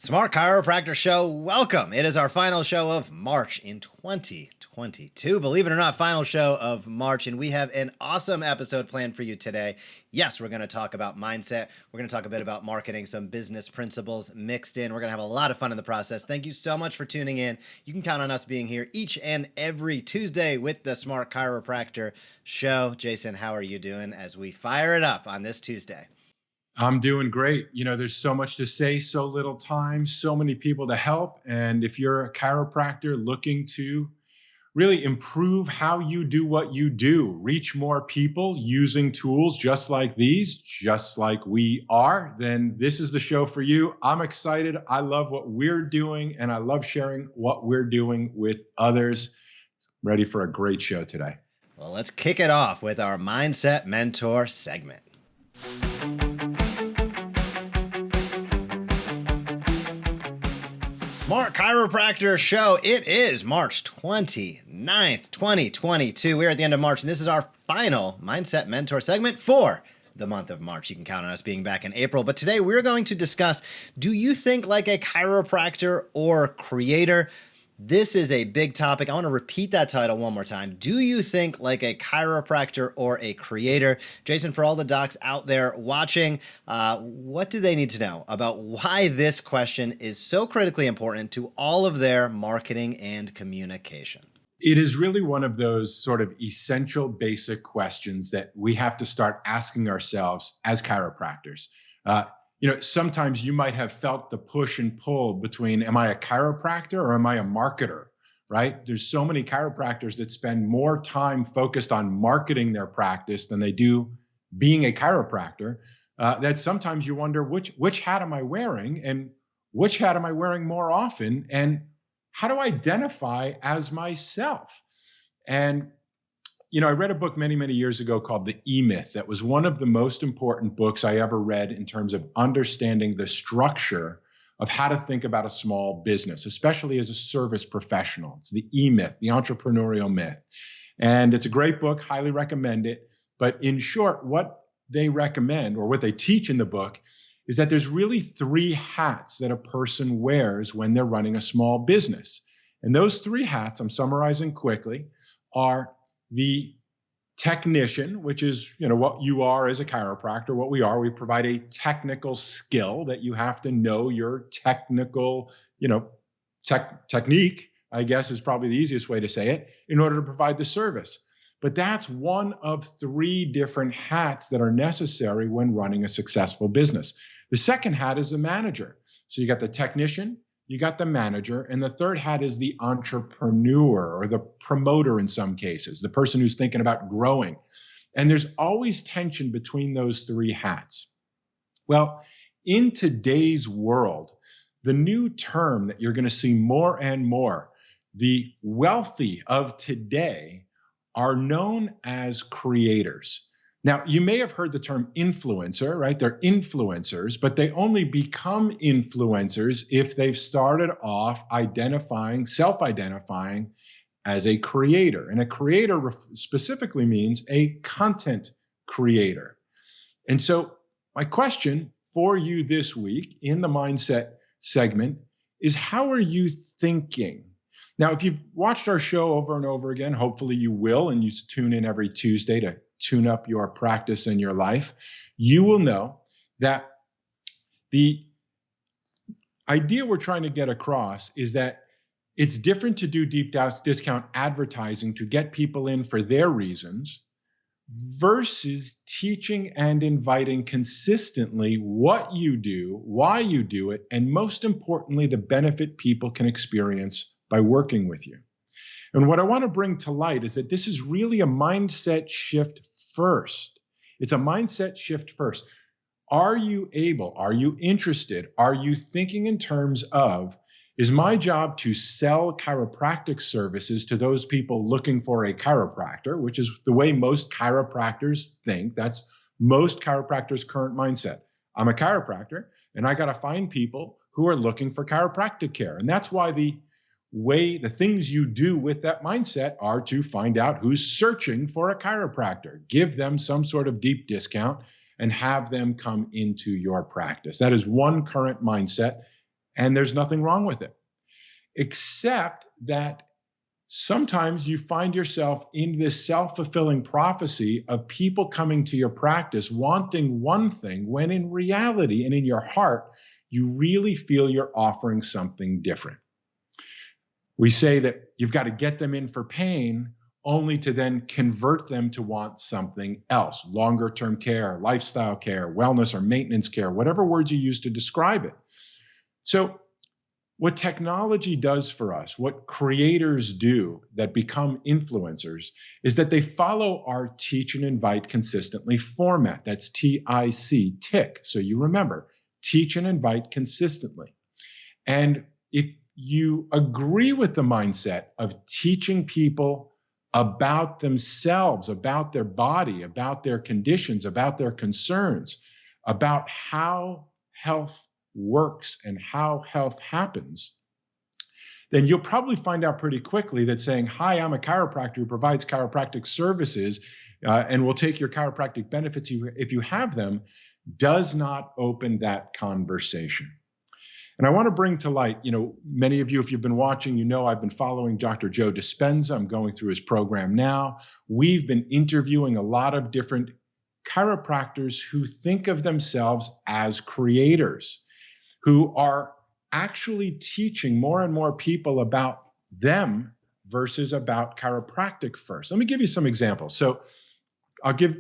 Smart Chiropractor Show, welcome. It is our final show of March in 2022. Believe it or not, final show of March, and we have an awesome episode planned for you today. Yes, we're going to talk about mindset. We're going to talk a bit about marketing, some business principles mixed in. We're going to have a lot of fun in the process. Thank you so much for tuning in. You can count on us being here each and every Tuesday with the Smart Chiropractor Show. Jason, how are you doing as we fire it up on this Tuesday? I'm doing great. There's so much to say, so little time, so many people to help. And if you're a chiropractor looking to really improve how you do what you do, reach more people using tools just like these, just like we are, then this is the show for you. I'm excited. I love what we're doing, and I love sharing what we're doing with others. Ready for a great show today. Well, let's kick it off with our Mindset Mentor segment. Smart Chiropractor Show. It is March 29th, 2022. We're at the end of March, and this is our final Mindset Mentor segment for the month of March. You can count on us being back in April, but today we're going to discuss, do you think like a chiropractor or creator? This is a big topic. I want to repeat that title one more time. Do you think like a chiropractor or a creator? Jason, for all the docs out there watching, what do they need to know about why this question is so critically important to all of their marketing and communication? It is really one of those sort of essential basic questions that we have to start asking ourselves as chiropractors. Sometimes you might have felt the push and pull between, am I a chiropractor or am I a marketer, right? There's so many chiropractors that spend more time focused on marketing their practice than they do being a chiropractor, that sometimes you wonder, which hat am I wearing, and which hat am I wearing more often, and how do I identify as myself? And I read a book many, many years ago called The E-Myth. That was one of the most important books I ever read in terms of understanding the structure of how to think about a small business, especially as a service professional. It's The E-Myth, the entrepreneurial myth. And it's a great book, highly recommend it. But in short, what they recommend, or what they teach in the book, is that there's really three hats that a person wears when they're running a small business. And those three hats, I'm summarizing quickly, are the technician, which is, what you are as a chiropractor, what we are. We provide a technical skill that you have to know your technical, technique, I guess is probably the easiest way to say it, in order to provide the service. But that's one of three different hats that are necessary when running a successful business. The second hat is the manager. So you got the technician, you got the manager, and the third hat is the entrepreneur, or the promoter in some cases, the person who's thinking about growing. And there's always tension between those three hats. Well, in today's world, the new term that you're going to see more and more, the wealthy of today are known as creators. Now, you may have heard the term influencer, right? They're influencers, but they only become influencers if they've started off self-identifying as a creator. And a creator specifically means a content creator. And so my question for you this week in the mindset segment is, how are you thinking? Now, if you've watched our show over and over again, hopefully you will, and you tune in every Tuesday to tune up your practice and your life, you will know that the idea we're trying to get across is that it's different to do deep discount advertising to get people in for their reasons versus teaching and inviting consistently what you do, why you do it, and most importantly, the benefit people can experience by working with you. And what I want to bring to light is that this is really a mindset shift first. It's a mindset shift first. Are you able? Are you interested? Are you thinking in terms of, is my job to sell chiropractic services to those people looking for a chiropractor, which is the way most chiropractors think. That's most chiropractors' current mindset. I'm a chiropractor, and I got to find people who are looking for chiropractic care. And that's why the things you do with that mindset are to find out who's searching for a chiropractor, give them some sort of deep discount, and have them come into your practice. That is one current mindset. And there's nothing wrong with it, except that sometimes you find yourself in this self-fulfilling prophecy of people coming to your practice wanting one thing, when in reality and in your heart, you really feel you're offering something different. We say that you've got to get them in for pain only to then convert them to want something else, longer-term care, lifestyle care, wellness or maintenance care, whatever words you use to describe it. So what technology does for us, what creators do that become influencers, is that they follow our teach and invite consistently format. That's TIC, tick. So you remember, teach and invite consistently. And if you agree with the mindset of teaching people about themselves, about their body, about their conditions, about their concerns, about how health works and how health happens, then you'll probably find out pretty quickly that saying, hi, I'm a chiropractor who provides chiropractic services and will take your chiropractic benefits if you have them, does not open that conversation. And I want to bring to light, many of you, if you've been watching, I've been following Dr. Joe Dispenza. I'm going through his program now. We've been interviewing a lot of different chiropractors who think of themselves as creators, who are actually teaching more and more people about them versus about chiropractic first. Let me give you some examples. So I'll give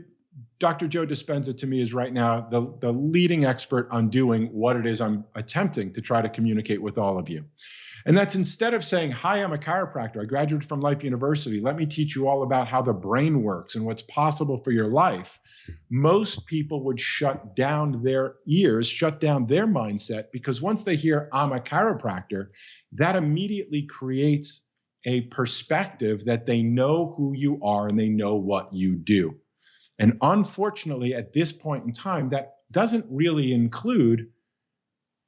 Dr. Joe Dispenza, to me, is right now the leading expert on doing what it is I'm attempting to try to communicate with all of you. And that's, instead of saying, hi, I'm a chiropractor, I graduated from Life University, let me teach you all about how the brain works and what's possible for your life, most people would shut down their ears, shut down their mindset, because once they hear I'm a chiropractor, that immediately creates a perspective that they know who you are and they know what you do. And unfortunately, at this point in time, that doesn't really include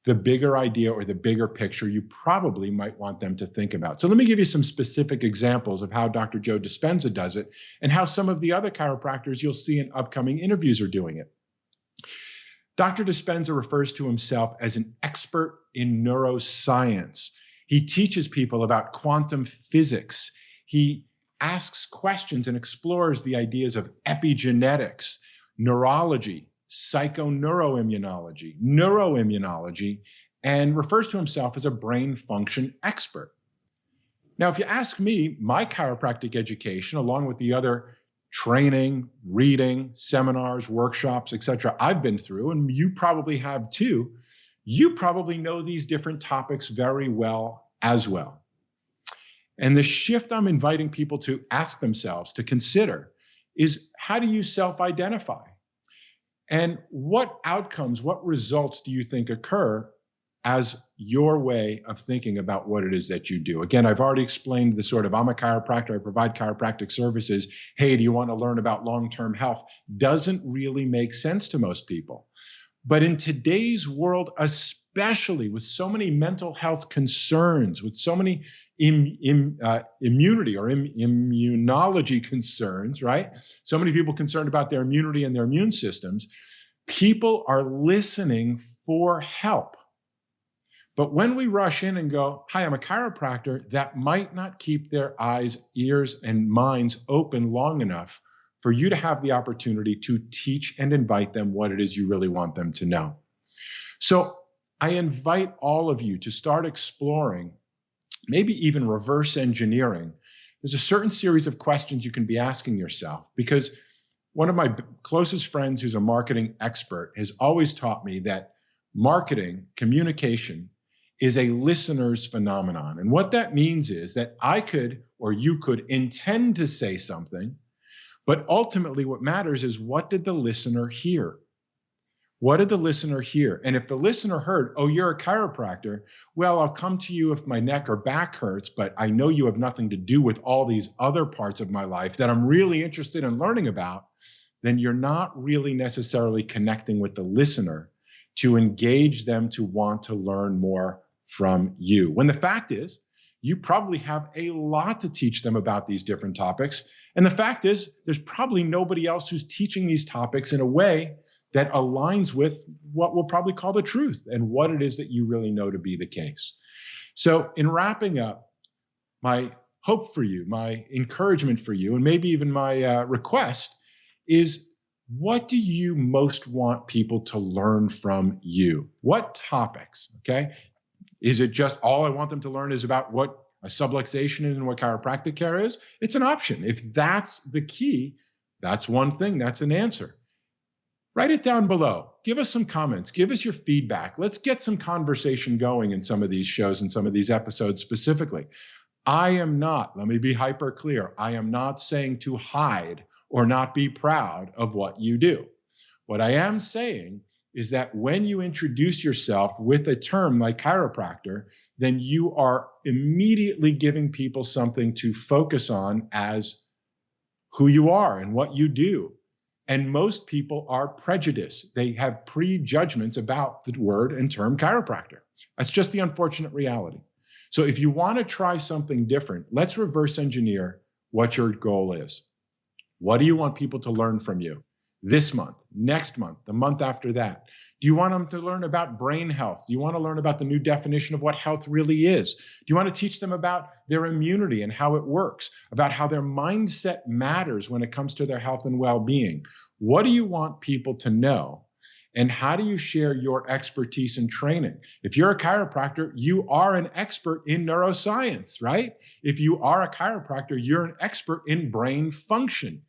the bigger idea or the bigger picture you probably might want them to think about. So let me give you some specific examples of how Dr. Joe Dispenza does it and how some of the other chiropractors you'll see in upcoming interviews are doing it. Dr. Dispenza refers to himself as an expert in neuroscience. He teaches people about quantum physics. He asks questions and explores the ideas of epigenetics, neurology, psychoneuroimmunology, neuroimmunology, and refers to himself as a brain function expert. Now, if you ask me, my chiropractic education, along with the other training, reading, seminars, workshops, etc., I've been through, and you probably have too, you probably know these different topics very well as well. And the shift I'm inviting people to ask themselves, to consider, is how do you self-identify? And what outcomes, what results do you think occur as your way of thinking about what it is that you do? Again, I've already explained the sort of, I'm a chiropractor, I provide chiropractic services. Hey, do you want to learn about long-term health? Doesn't really make sense to most people. But in today's world, especially with so many mental health concerns, with so many immunity or immunology concerns, right? So many people concerned about their immunity and their immune systems. People are listening for help. But when we rush in and go, hi, I'm a chiropractor, that might not keep their eyes, ears, and minds open long enough for you to have the opportunity to teach and invite them what it is you really want them to know. So I invite all of you to start exploring, maybe even reverse engineering. There's a certain series of questions you can be asking yourself, because one of my closest friends who's a marketing expert has always taught me that marketing, communication, is a listener's phenomenon. And what that means is that I could, or you could, intend to say something, but ultimately what matters is, what did the listener hear? What did the listener hear? And if the listener heard, oh, you're a chiropractor, well, I'll come to you if my neck or back hurts, but I know you have nothing to do with all these other parts of my life that I'm really interested in learning about, then you're not really necessarily connecting with the listener to engage them to want to learn more from you. When the fact is, you probably have a lot to teach them about these different topics. And the fact is, there's probably nobody else who's teaching these topics in a way that aligns with what we'll probably call the truth and what it is that you really know to be the case. So in wrapping up, my hope for you, my encouragement for you, and maybe even my request is, what do you most want people to learn from you? What topics, okay? Is it just all I want them to learn is about what a subluxation is and what chiropractic care is? It's an option. If that's the key, that's one thing, that's an answer. Write it down below. Give us some comments. Give us your feedback. Let's get some conversation going in some of these shows and some of these episodes specifically. I am not, let me be hyper clear, I am not saying to hide or not be proud of what you do. What I am saying is that when you introduce yourself with a term like chiropractor, then you are immediately giving people something to focus on as who you are and what you do. And most people are prejudiced. They have prejudgments about the word and term chiropractor. That's just the unfortunate reality. So if you want to try something different, let's reverse engineer what your goal is. What do you want people to learn from you this month, next month, the month after that? Do you want them to learn about brain health? Do you want to learn about the new definition of what health really is? Do you want to teach them about their immunity and how it works, about how their mindset matters when it comes to their health and well-being? What do you want people to know? And how do you share your expertise and training? If you're a chiropractor, you are an expert in neuroscience, right? If you are a chiropractor, you're an expert in brain function.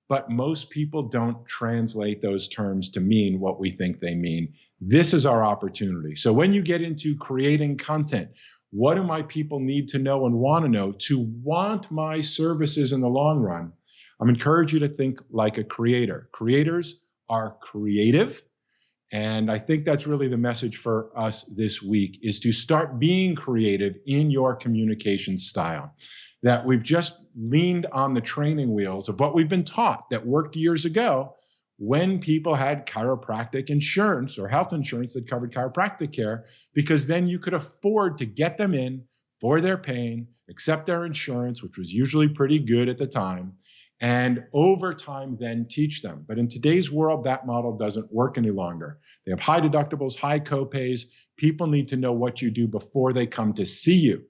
But most people don't translate those terms to mean what we think they mean. This is our opportunity. So when you get into creating content, what do my people need to know and want to know to want my services in the long run? I'm encouraging you to think like a creator. Creators are creative. And I think that's really the message for us this week, is to start being creative in your communication style. That we've just leaned on the training wheels of what we've been taught that worked years ago when people had chiropractic insurance or health insurance that covered chiropractic care, because then you could afford to get them in for their pain, accept their insurance, which was usually pretty good at the time, and over time then teach them. But in today's world, that model doesn't work any longer. They have high deductibles, high copays. People need to know what you do before they come to see you.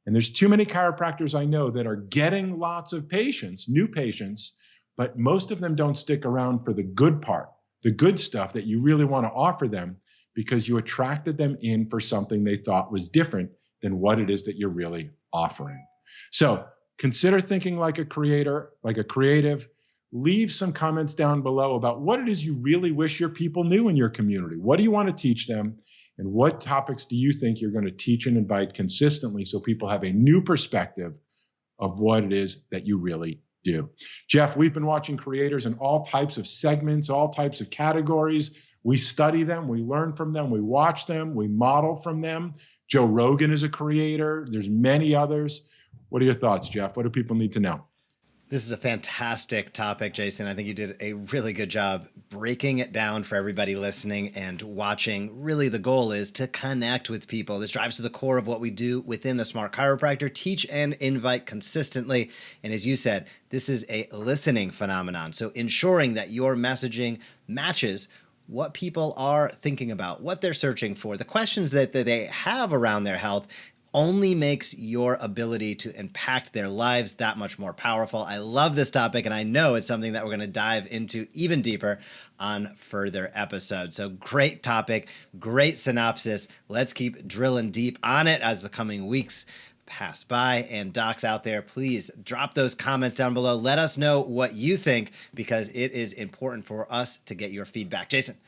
And there's too many chiropractors I know that are getting lots of patients, new patients, but most of them don't stick around for the good part, the good stuff that you really want to offer them, because you attracted them in for something they thought was different than what it is that you're really offering. So consider thinking like a creator, like a creative. Leave some comments down below about what it is you really wish your people knew in your community. What do you want to teach them? And what topics do you think you're going to teach and invite consistently so people have a new perspective of what it is that you really do? Jeff, we've been watching creators in all types of segments, all types of categories. We study them, we learn from them, we watch them, we model from them. Joe Rogan is a creator. There's many others. What are your thoughts, Jeff? What do people need to know? This is a fantastic topic, Jason. I think you did a really good job breaking it down for everybody listening and watching. Really, the goal is to connect with people. This drives to the core of what we do within the Smart Chiropractor, teach and invite consistently. And as you said, this is a listening phenomenon. So ensuring that your messaging matches what people are thinking about, what they're searching for, the questions that they have around their health, only makes your ability to impact their lives that much more powerful. I love this topic, and I know it's something that we're going to dive into even deeper on further episodes. So great topic, great synopsis. Let's keep drilling deep on it as the coming weeks pass by. And docs out there, please drop those comments down below. Let us know what you think, because it is important for us to get your feedback. Jason.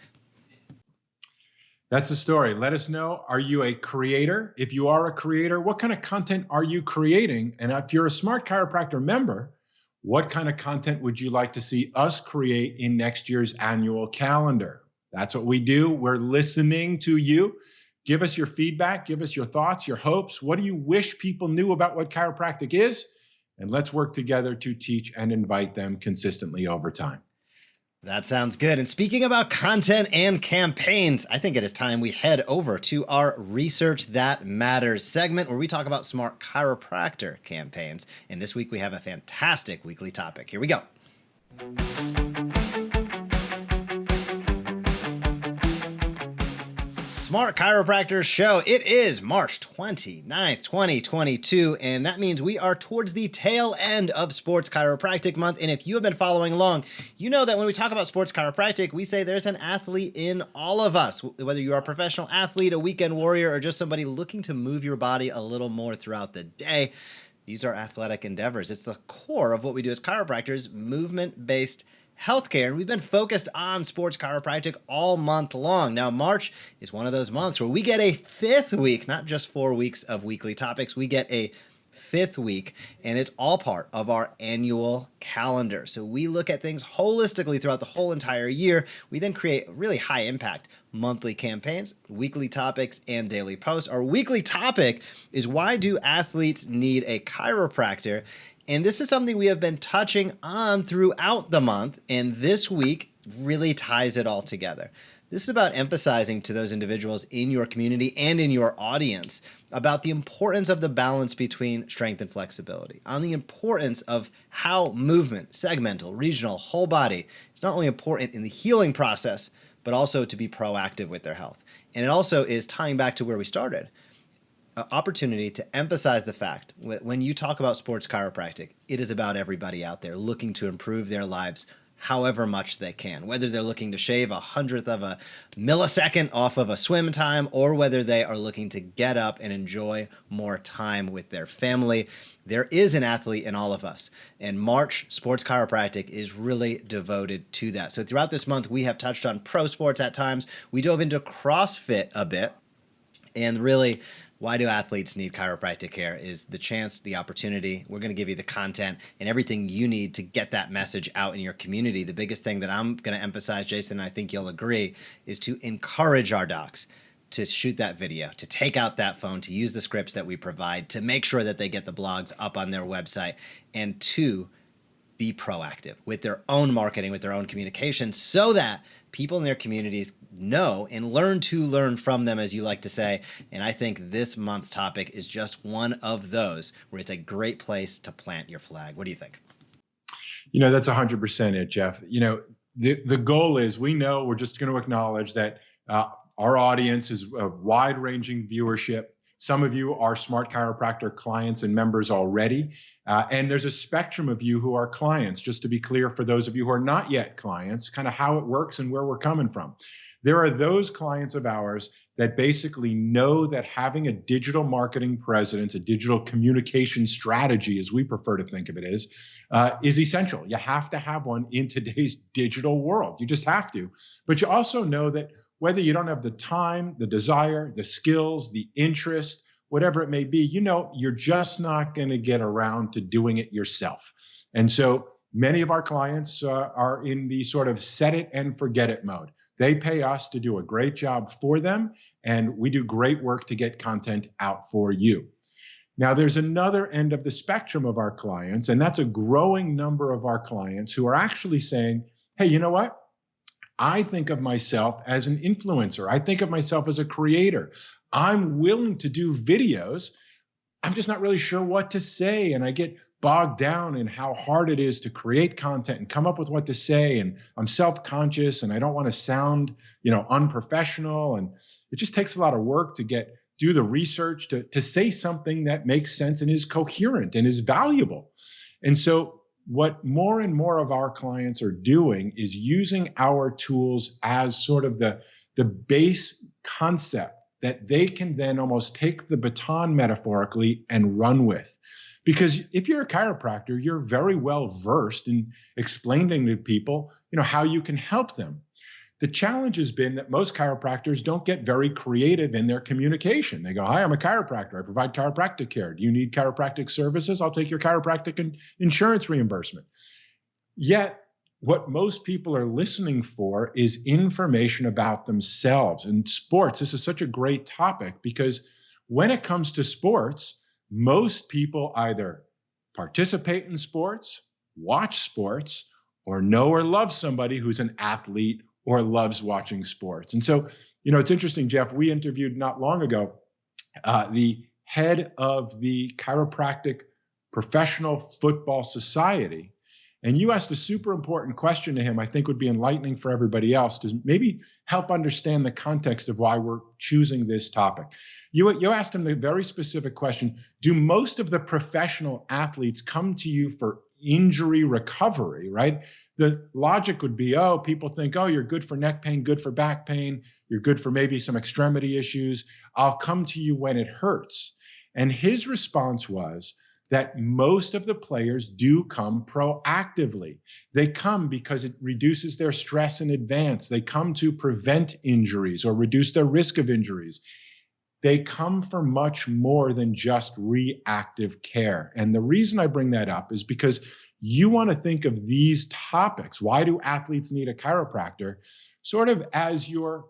That's the story. Let us know. Are you a creator? If you are a creator, what kind of content are you creating? And if you're a Smart Chiropractor member, what kind of content would you like to see us create in next year's annual calendar? That's what we do. We're listening to you. Give us your feedback. Give us your thoughts, your hopes. What do you wish people knew about what chiropractic is? And let's work together to teach and invite them consistently over time. That sounds good. And speaking about content and campaigns, I think it is time we head over to our Research That Matters segment, where we talk about Smart Chiropractor campaigns. And this week we have a fantastic weekly topic. Here we go. Smart Chiropractor Show. It is March 29th, 2022, and that means we are towards the tail end of Sports Chiropractic Month. And if you have been following along, you know that when we talk about sports chiropractic, we say there's an athlete in all of us. Whether you are a professional athlete, a weekend warrior, or just somebody looking to move your body a little more throughout the day, these are athletic endeavors. It's the core of what we do as chiropractors, movement-based healthcare, and we've been focused on sports chiropractic all month long. Now, March is one of those months where we get a fifth week, not just 4 weeks of weekly topics, we get a fifth week, and it's all part of our annual calendar. So we look at things holistically throughout the whole entire year. We then create really high impact monthly campaigns, weekly topics, and daily posts. Our weekly topic is, why do athletes need a chiropractor? And this is something we have been touching on throughout the month, and this week really ties it all together. This is about emphasizing to those individuals in your community and in your audience about the importance of the balance between strength and flexibility, on the importance of how movement, segmental, regional, whole body is not only important in the healing process, but also to be proactive with their health. And it also is tying back to where we started. Opportunity to emphasize the fact when you talk about sports chiropractic, it is about everybody out there looking to improve their lives however much they can, whether they're looking to shave 1/100th of a millisecond off of a swim time, or whether they are looking to get up and enjoy more time with their family. There is an athlete in all of us, and March Sports Chiropractic is really devoted to that. So throughout this month, we have touched on pro sports at times. We dove into CrossFit a bit, and really, why do athletes need chiropractic care is the chance, the opportunity. We're going to give you the content and everything you need to get that message out in your community. The biggest thing that I'm going to emphasize, Jason, and I think you'll agree, is to encourage our docs to shoot that video, to take out that phone, to use the scripts that we provide, to make sure that they get the blogs up on their website, and to be proactive with their own marketing, with their own communication, so that people in their communities know and learn to learn from them, as you like to say. And I think this month's topic is just one of those where it's a great place to plant your flag. What do you think? That's 100% it, Jeff. The goal is, we know, we're just going to acknowledge that our audience is a wide-ranging viewership. Some of you are Smart Chiropractor clients and members already. And there's a spectrum of you who are clients. Just to be clear, for those of you who are not yet clients, kind of how it works and where we're coming from. There are those clients of ours that basically know that having a digital marketing presence, a digital communication strategy, as we prefer to think of it, is essential. You have to have one in today's digital world. You just have to. But you also know that whether you don't have the time, the desire, the skills, the interest, whatever it may be, you're just not going to get around to doing it yourself. And so many of our clients are in the sort of set it and forget it mode. They pay us to do a great job for them, and we do great work to get content out for you. Now, there's another end of the spectrum of our clients, and that's a growing number of our clients who are actually saying, hey, you know what? I think of myself as an influencer. I think of myself as a creator. I'm willing to do videos. I'm just not really sure what to say. And I get bogged down in how hard it is to create content and come up with what to say. And I'm self-conscious and I don't want to sound, unprofessional. And it just takes a lot of work to do the research to say something that makes sense and is coherent and is valuable. And so what more and more of our clients are doing is using our tools as sort of the base concept that they can then almost take the baton metaphorically and run with. Because if you're a chiropractor, you're very well versed in explaining to people, how you can help them. The challenge has been that most chiropractors don't get very creative in their communication. They go, hi, I'm a chiropractor. I provide chiropractic care. Do you need chiropractic services? I'll take your chiropractic insurance reimbursement. Yet, what most people are listening for is information about themselves. In sports, this is such a great topic because when it comes to sports, most people either participate in sports, watch sports, or know or love somebody who's an athlete or loves watching sports. And so, it's interesting, Jeff, we interviewed not long ago the head of the Chiropractic Professional Football Society. And you asked a super important question to him, I think would be enlightening for everybody else to maybe help understand the context of why we're choosing this topic. You asked him the very specific question, do most of the professional athletes come to you for injury recovery, right? The logic would be, oh, people think, oh, you're good for neck pain, good for back pain, you're good for maybe some extremity issues. I'll come to you when it hurts. And his response was that most of the players do come proactively. They come because it reduces their stress in advance. They come to prevent injuries or reduce their risk of injuries. They come for much more than just reactive care. And the reason I bring that up is because you want to think of these topics. Why do athletes need a chiropractor? Sort of as your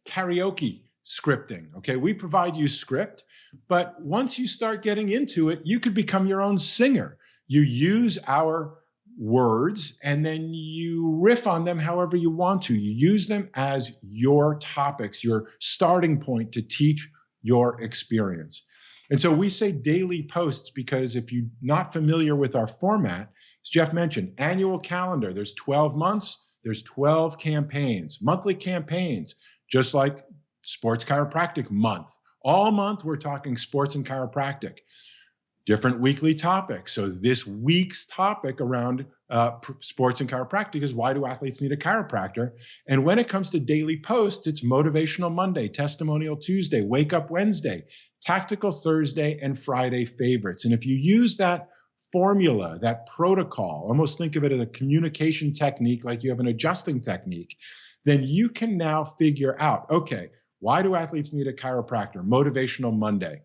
karaoke scripting. Okay, we provide you script, but once you start getting into it, you could become your own singer. You use our words and then you riff on them however you want to. You use them as your topics, your starting point to teach your experience. And so we say daily posts because if you're not familiar with our format, as Jeff mentioned, annual calendar, there's 12 months, there's 12 campaigns, monthly campaigns, just like Sports Chiropractic month. All month, we're talking sports and chiropractic. Different weekly topics. So this week's topic around sports and chiropractic is why do athletes need a chiropractor? And when it comes to daily posts, it's Motivational Monday, Testimonial Tuesday, Wake Up Wednesday, Tactical Thursday, and Friday favorites. And if you use that formula, that protocol, almost think of it as a communication technique, like you have an adjusting technique, then you can now figure out, okay, why do athletes need a chiropractor? Motivational Monday.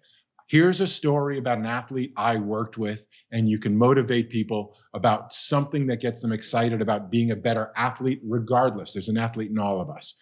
Here's a story about an athlete I worked with, and you can motivate people about something that gets them excited about being a better athlete regardless. There's an athlete in all of us.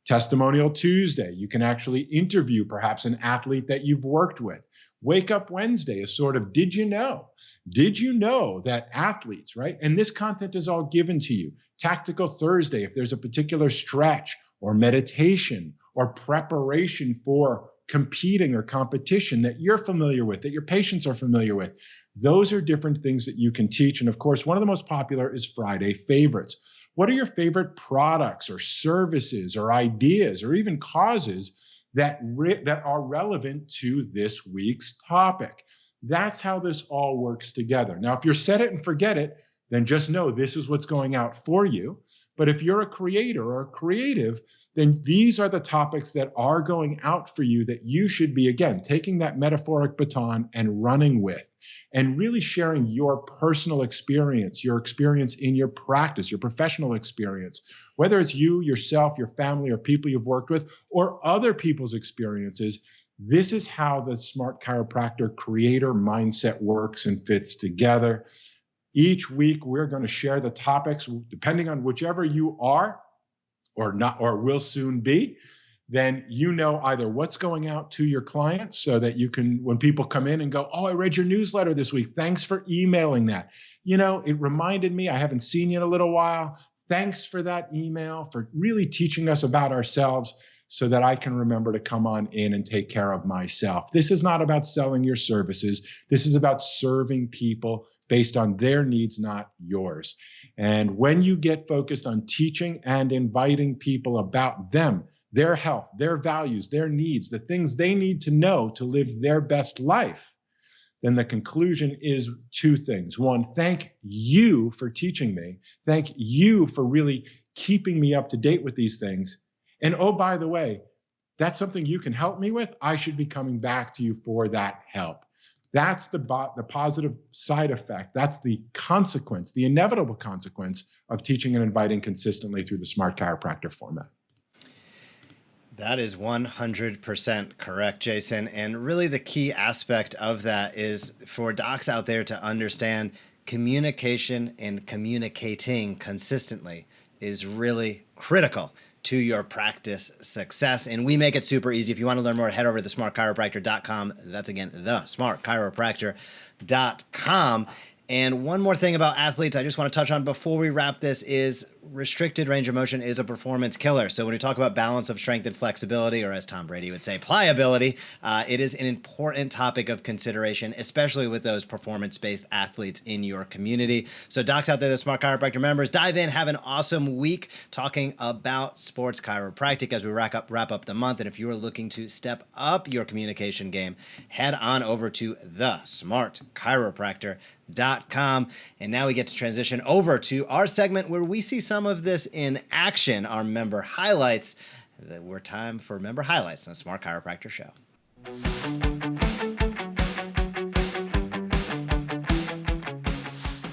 Testimonial Tuesday, you can actually interview perhaps an athlete that you've worked with. Wake Up Wednesday is sort of, did you know? Did you know that athletes, right? And this content is all given to you. Tactical Thursday, if there's a particular stretch or meditation or preparation for competing or competition that you're familiar with, that your patients are familiar with. Those are different things that you can teach. And of course, one of the most popular is Friday favorites. What are your favorite products or services or ideas or even causes that are relevant to this week's topic? That's how this all works together. Now, if you're set it and forget it, then just know this is what's going out for you. But if you're a creator or a creative, then these are the topics that are going out for you that you should be, again, taking that metaphoric baton and running with and really sharing your personal experience, your experience in your practice, your professional experience, whether it's you, yourself, your family, or people you've worked with, or other people's experiences. This is how the Smart Chiropractor creator mindset works and fits together. Each week, we're going to share the topics, depending on whichever you are or not, or will soon be, then you know either what's going out to your clients so that you can, when people come in and go, oh, I read your newsletter this week. Thanks for emailing that. You know, it reminded me, I haven't seen you in a little while. Thanks for that email, for really teaching us about ourselves so that I can remember to come on in and take care of myself. This is not about selling your services. This is about serving people based on their needs, not yours. And when you get focused on teaching and inviting people about them, their health, their values, their needs, the things they need to know to live their best life, then the conclusion is two things. One, thank you for teaching me. Thank you for really keeping me up to date with these things. And oh, by the way, that's something you can help me with. I should be coming back to you for that help. That's the positive side effect. That's the consequence, the inevitable consequence of teaching and inviting consistently through the Smart Chiropractor format. That is 100% correct, Jason. And really the key aspect of that is for docs out there to understand communication and communicating consistently is really critical to your practice success. And we make it super easy. If you want to learn more, head over to thesmartchiropractor.com. That's again, thesmartchiropractor.com. And one more thing about athletes I just want to touch on before we wrap this is restricted range of motion is a performance killer. So when we talk about balance of strength and flexibility, or as Tom Brady would say, pliability, it is an important topic of consideration, especially with those performance-based athletes in your community. So docs out there, the Smart Chiropractor members, dive in, have an awesome week talking about sports chiropractic as we wrap up the month. And if you are looking to step up your communication game, head on over to thesmartchiropractor.com. And now we get to transition over to our segment where we see some of this in action, our member highlights. We're time for member highlights on the Smart Chiropractor Show.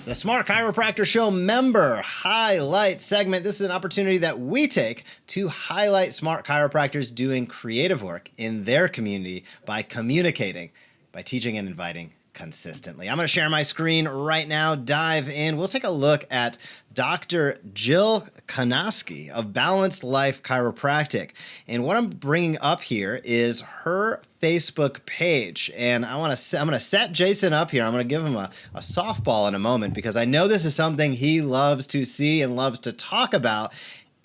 The Smart Chiropractor Show member highlight segment. This is an opportunity that we take to highlight smart chiropractors doing creative work in their community by communicating, by teaching and inviting consistently. I'm going to share my screen right now, dive in. We'll take a look at Dr. Jill Konosky of Balanced Life Chiropractic. And what I'm bringing up here is her Facebook page. And I'm going to set Jason up here. I'm going to give him a softball in a moment because I know this is something he loves to see and loves to talk about.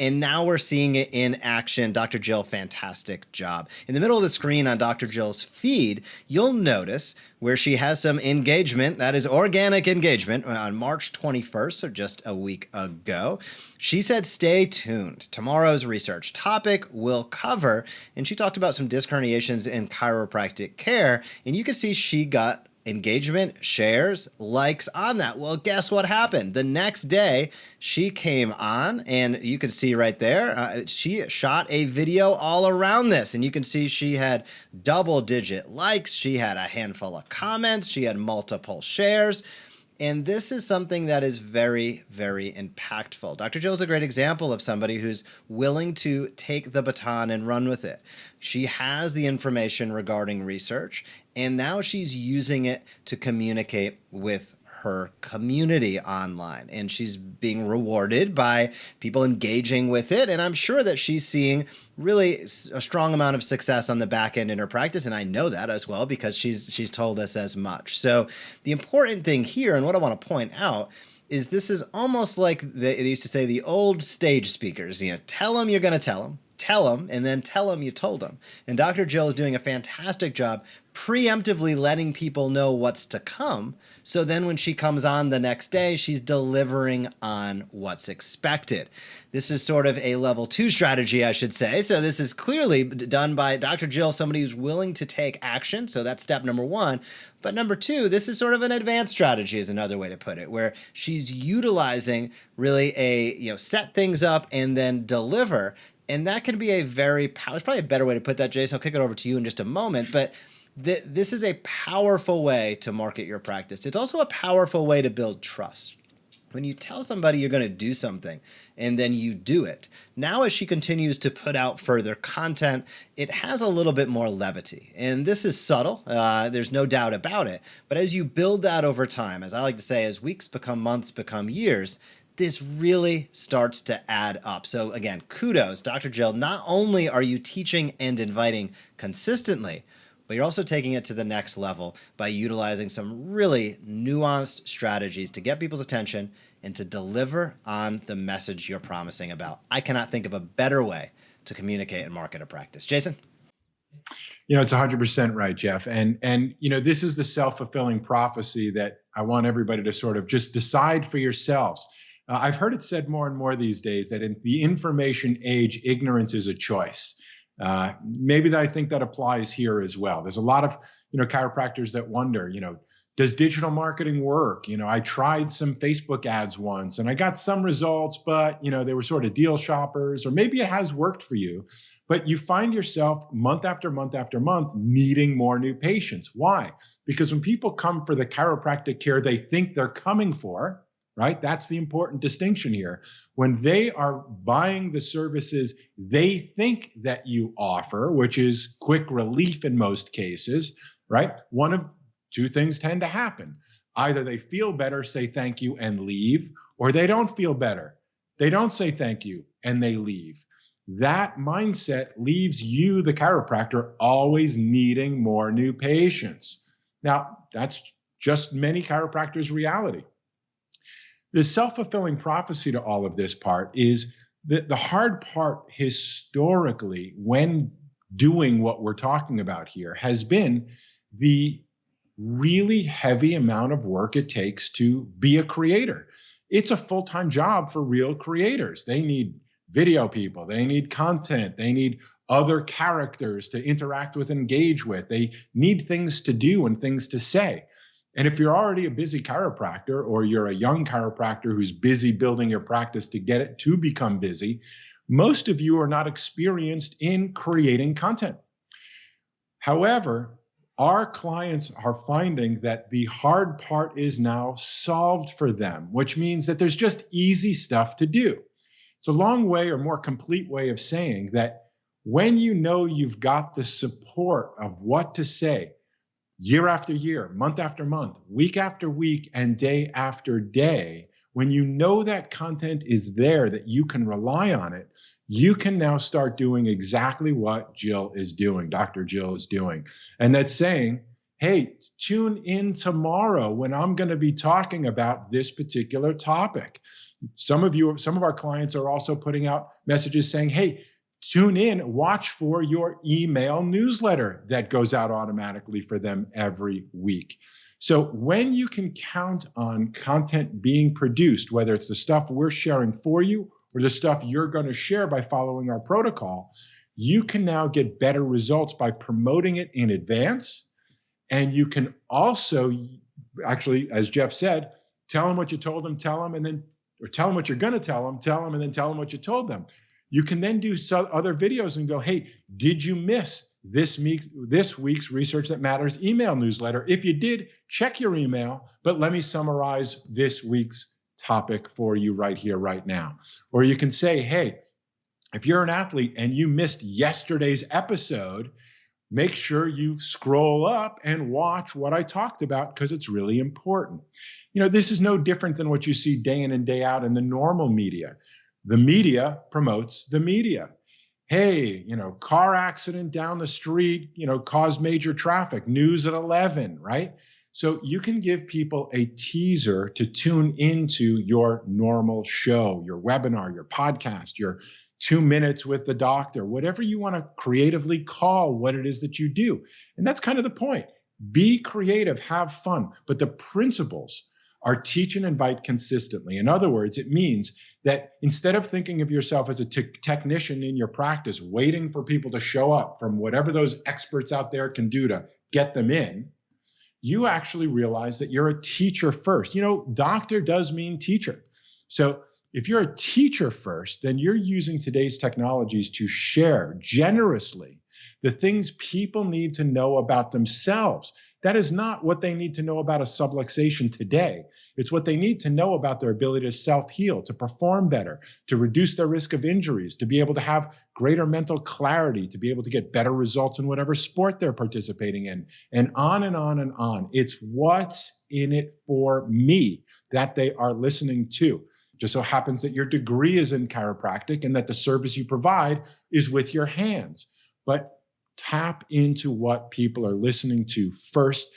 And now we're seeing it in action. Dr. Jill, fantastic job. In the middle of the screen on Dr. Jill's feed, you'll notice where she has some engagement, that is organic engagement, on March 21st, so just a week ago. She said, stay tuned. Tomorrow's research topic will cover, and she talked about some disc herniations in chiropractic care, and you can see she got engagement, shares, likes on that. Well, guess what happened? The next day, she came on, and you can see right there, she shot a video all around this, and you can see she had double-digit likes, she had a handful of comments, she had multiple shares, and this is something that is very, very impactful. Dr. Jill is a great example of somebody who's willing to take the baton and run with it. She has the information regarding research, and now she's using it to communicate with her community online, and she's being rewarded by people engaging with it. And I'm sure that she's seeing really a strong amount of success on the back end in her practice. And I know that as well because she's told us as much. So the important thing here, and what I want to point out, is this is almost like they used to say, the old stage speakers, tell them you're going to tell them, and then tell them you told them. And Dr. Jill is doing a fantastic job preemptively letting people know what's to come. So then when she comes on the next day, she's delivering on what's expected. This is sort of a level 2 strategy, I should say. So this is clearly done by Dr. Jill, somebody who's willing to take action. So that's step number 1. But number 2, this is sort of an advanced strategy is another way to put it, where she's utilizing really set things up and then deliver. And that can be it's probably a better way to put that, Jason. I'll kick it over to you in just a moment. But this is a powerful way to market your practice. It's also a powerful way to build trust. When you tell somebody you're going to do something and then you do it, now as she continues to put out further content, it has a little bit more levity. And this is subtle. There's no doubt about it. But as you build that over time, as I like to say, as weeks become months, become years, this really starts to add up. So again, kudos, Dr. Jill. Not only are you teaching and inviting consistently, but you're also taking it to the next level by utilizing some really nuanced strategies to get people's attention and to deliver on the message you're promising about. I cannot think of a better way to communicate and market a practice. Jason? It's 100% right, Jeff. And this is the self-fulfilling prophecy that I want everybody to sort of just decide for yourselves. I've heard it said more and more these days that in the information age, ignorance is a choice. Maybe I think that applies here as well. There's a lot of, chiropractors that wonder, does digital marketing work? I tried some Facebook ads once and I got some results, but, they were sort of deal shoppers, or maybe it has worked for you, but you find yourself month after month after month needing more new patients. Why? Because when people come for the chiropractic care they think they're coming for, right? That's the important distinction here. When they are buying the services they think that you offer, which is quick relief in most cases, right? One of two things tend to happen. Either they feel better, say thank you, and leave, or they don't feel better. They don't say thank you, and they leave. That mindset leaves you, the chiropractor, always needing more new patients. Now, that's just many chiropractors' reality. The self-fulfilling prophecy to all of this part is that the hard part historically when doing what we're talking about here has been the really heavy amount of work it takes to be a creator. It's a full-time job for real creators. They need video people, they need content, they need other characters to interact with and engage with. They need things to do and things to say. And if you're already a busy chiropractor, or you're a young chiropractor who's busy building your practice to get it to become busy, most of you are not experienced in creating content. However, our clients are finding that the hard part is now solved for them, which means that there's just easy stuff to do. It's a long way or more complete way of saying that when you know you've got the support of what to say year after year, month after month, week after week, and day after day, when you know that content is there, that you can rely on it, you can now start doing exactly what Jill is doing, Dr. Jill is doing. And that's saying, hey, tune in tomorrow when I'm going to be talking about this particular topic. Some of our clients are also putting out messages saying, hey, tune in, watch for your email newsletter that goes out automatically for them every week. So when you can count on content being produced, whether it's the stuff we're sharing for you or the stuff you're going to share by following our protocol, you can now get better results by promoting it in advance. And you can also actually, as Jeff said, tell them what you told them, tell them, and then, or tell them what you're going to tell them, and then tell them what you told them. You can then do other videos and go, hey, did you miss this week's Research That Matters email newsletter? If you did, check your email, but let me summarize this week's topic for you right here, right now. Or you can say, hey, if you're an athlete and you missed yesterday's episode, make sure you scroll up and watch what I talked about because it's really important. You know, this is no different than what you see day in and day out in the normal media. The media promotes the media. Hey, car accident down the street, caused major traffic, news at 11, right? So you can give people a teaser to tune into your normal show, your webinar, your podcast, your 2 minutes with the doctor, whatever you want to creatively call what it is that you do. And that's kind of the point. Be creative, have fun, but the principles are teach and invite consistently. In other words, it means that instead of thinking of yourself as a technician in your practice, waiting for people to show up from whatever those experts out there can do to get them in, you actually realize that you're a teacher first. Doctor does mean teacher. So if you're a teacher first, then you're using today's technologies to share generously the things people need to know about themselves. That is not what they need to know about a subluxation today. It's what they need to know about their ability to self-heal, to perform better, to reduce their risk of injuries, to be able to have greater mental clarity, to be able to get better results in whatever sport they're participating in, and on and on and on. It's what's in it for me that they are listening to. Just so happens that your degree is in chiropractic and that the service you provide is with your hands. But tap into what people are listening to first.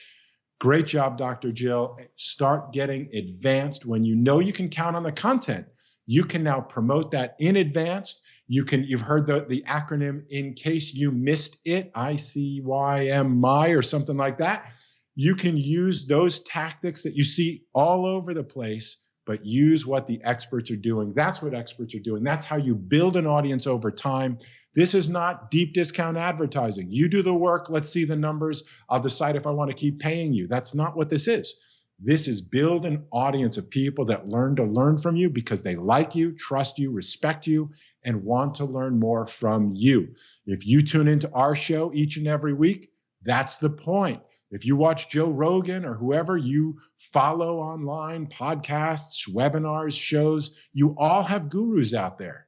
Great job, Dr. Jill. Start getting advanced. When you know you can count on the content, you can now promote that in advance. You've heard the acronym in case you missed it, ICYMI or something like that. You can use those tactics that you see all over the place, but use what the experts are doing. That's what experts are doing. That's how you build an audience over time. This is not deep discount advertising. You do the work. Let's see the numbers. I'll decide if I want to keep paying you. That's not what this is. This is build an audience of people that learn to learn from you because they like you, trust you, respect you, and want to learn more from you. If you tune into our show each and every week, that's the point. If you watch Joe Rogan or whoever you follow online, podcasts, webinars, shows, you all have gurus out there.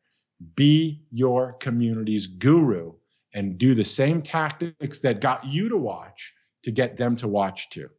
Be your community's guru and do the same tactics that got you to watch to get them to watch too.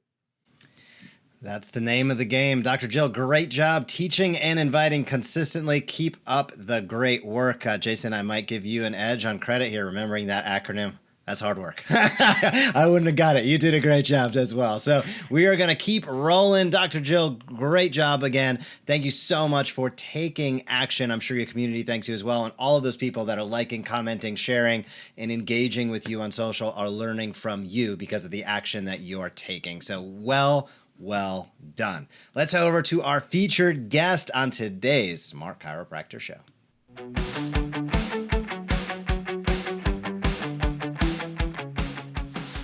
That's the name of the game. Dr. Jill, great job teaching and inviting consistently. Keep up the great work. Jason, I might give you an edge on credit here, remembering that acronym. That's hard work. I wouldn't have got it. You did a great job as well. So we are going to keep rolling. Dr. Jill, great job again. Thank you so much for taking action. I'm sure your community thanks you as well. And all of those people that are liking, commenting, sharing, and engaging with you on social are learning from you because of the action that you're taking. So well done. Let's head over to our featured guest on today's Smart Chiropractor Show.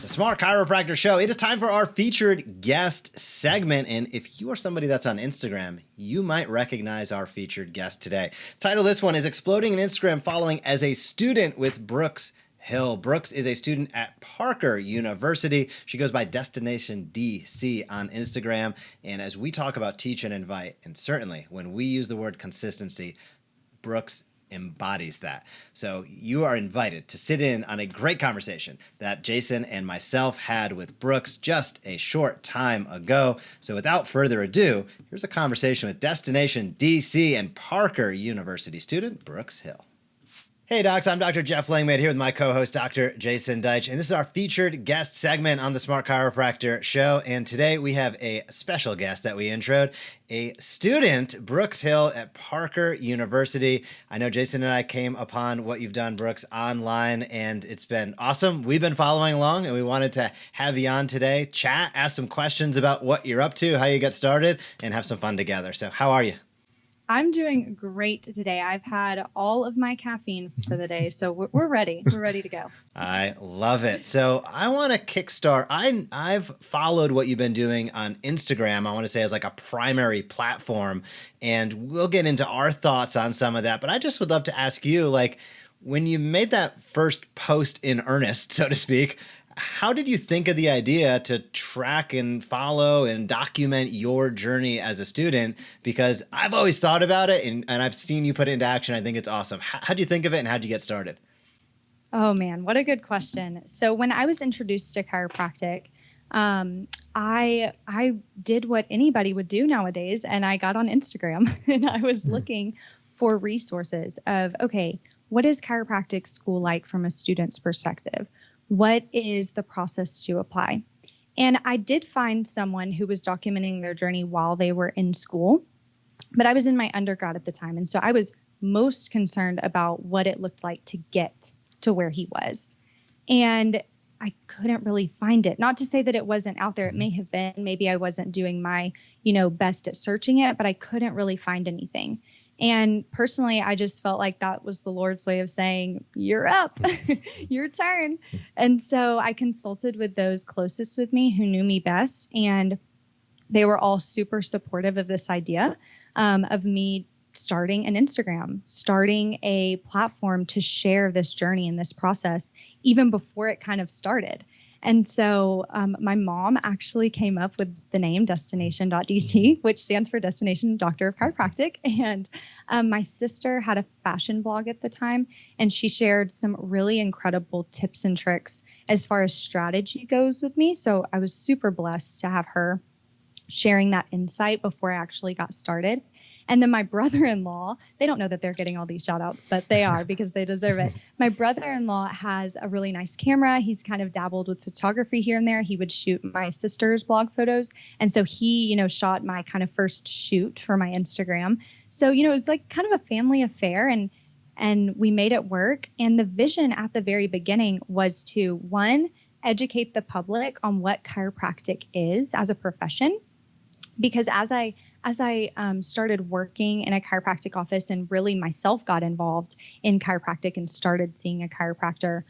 Smart Chiropractor Show. It is time for our featured guest segment. And if you are somebody that's on Instagram, you might recognize our featured guest today. Title of this one is Exploding in Instagram Following as a Student with Brooks Hill. Brooks is a student at Parker University. She goes by Destination DC on Instagram. And as we talk about teach and invite, and certainly when we use the word consistency, Brooks embodies that. So you are invited to sit in on a great conversation that Jason and myself had with Brooks just a short time ago. So without further ado, here's a conversation with Destination DC and Parker University student Brooks Hill. Hey docs, I'm Dr. Jeff Langmaid here with my co-host Dr. Jason Deitch, and this is our featured guest segment on the Smart Chiropractor Show. And today we have a special guest that we introed, a student, Brooks Hill at Parker University. I know Jason and I came upon what you've done, Brooks, online, and it's been awesome. We've been following along, and we wanted to have you on today, chat, ask some questions about what you're up to, how you got started, and have some fun together. So how are you? I'm doing great today. I've had all of my caffeine for the day, so we're ready. We're ready to go. I love it. So I want to kickstart. I've followed what you've been doing on Instagram, I want to say as like a primary platform, and we'll get into our thoughts on some of that. But I just would love to ask you, like, when you made that first post in earnest, so to speak, how did you think of the idea to track and follow and document your journey as a student? Because I've always thought about it and I've seen you put it into action. I think it's awesome. How do you think of it and how did you get started? Oh man, what a good question. So when I was introduced to chiropractic, I did what anybody would do nowadays, and I got on Instagram and I was looking for resources of, okay, what is chiropractic school like from a student's perspective? What is the process to apply? And I did find someone who was documenting their journey while they were in school, but I was in my undergrad at the time. And so I was most concerned about what it looked like to get to where he was. And I couldn't really find it. Not to say that it wasn't out there. It may have been. Maybe I wasn't doing my, best at searching it, but I couldn't really find anything. And personally, I just felt like that was the Lord's way of saying, you're up, your turn. And so I consulted with those closest with me who knew me best. And they were all super supportive of this idea of me starting an Instagram, starting a platform to share this journey and this process, even before it kind of started. And so my mom actually came up with the name Destination.DC, which stands for Destination Doctor of Chiropractic. And my sister had a fashion blog at the time, and she shared some really incredible tips and tricks as far as strategy goes with me. So I was super blessed to have her sharing that insight before I actually got started. And then my brother-in-law, they don't know that they're getting all these shout outs, but they are because they deserve it. My brother-in-law has a really nice camera. He's kind of dabbled with photography here and there. He would shoot my sister's blog photos. And so he, shot my kind of first shoot for my Instagram. So, it was like kind of a family affair, and we made it work. And the vision at the very beginning was to, one, educate the public on what chiropractic is as a profession. Because as I started working in a chiropractic office and really myself got involved in chiropractic and started seeing a chiropractor,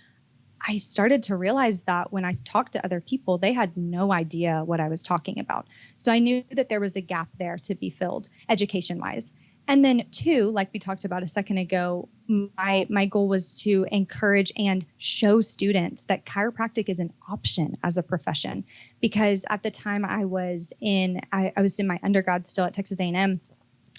I started to realize that when I talked to other people, they had no idea what I was talking about. So I knew that there was a gap there to be filled education-wise. And then two, like we talked about a second ago, my goal was to encourage and show students that chiropractic is an option as a profession. Because at the time I was in my undergrad still at Texas A&M,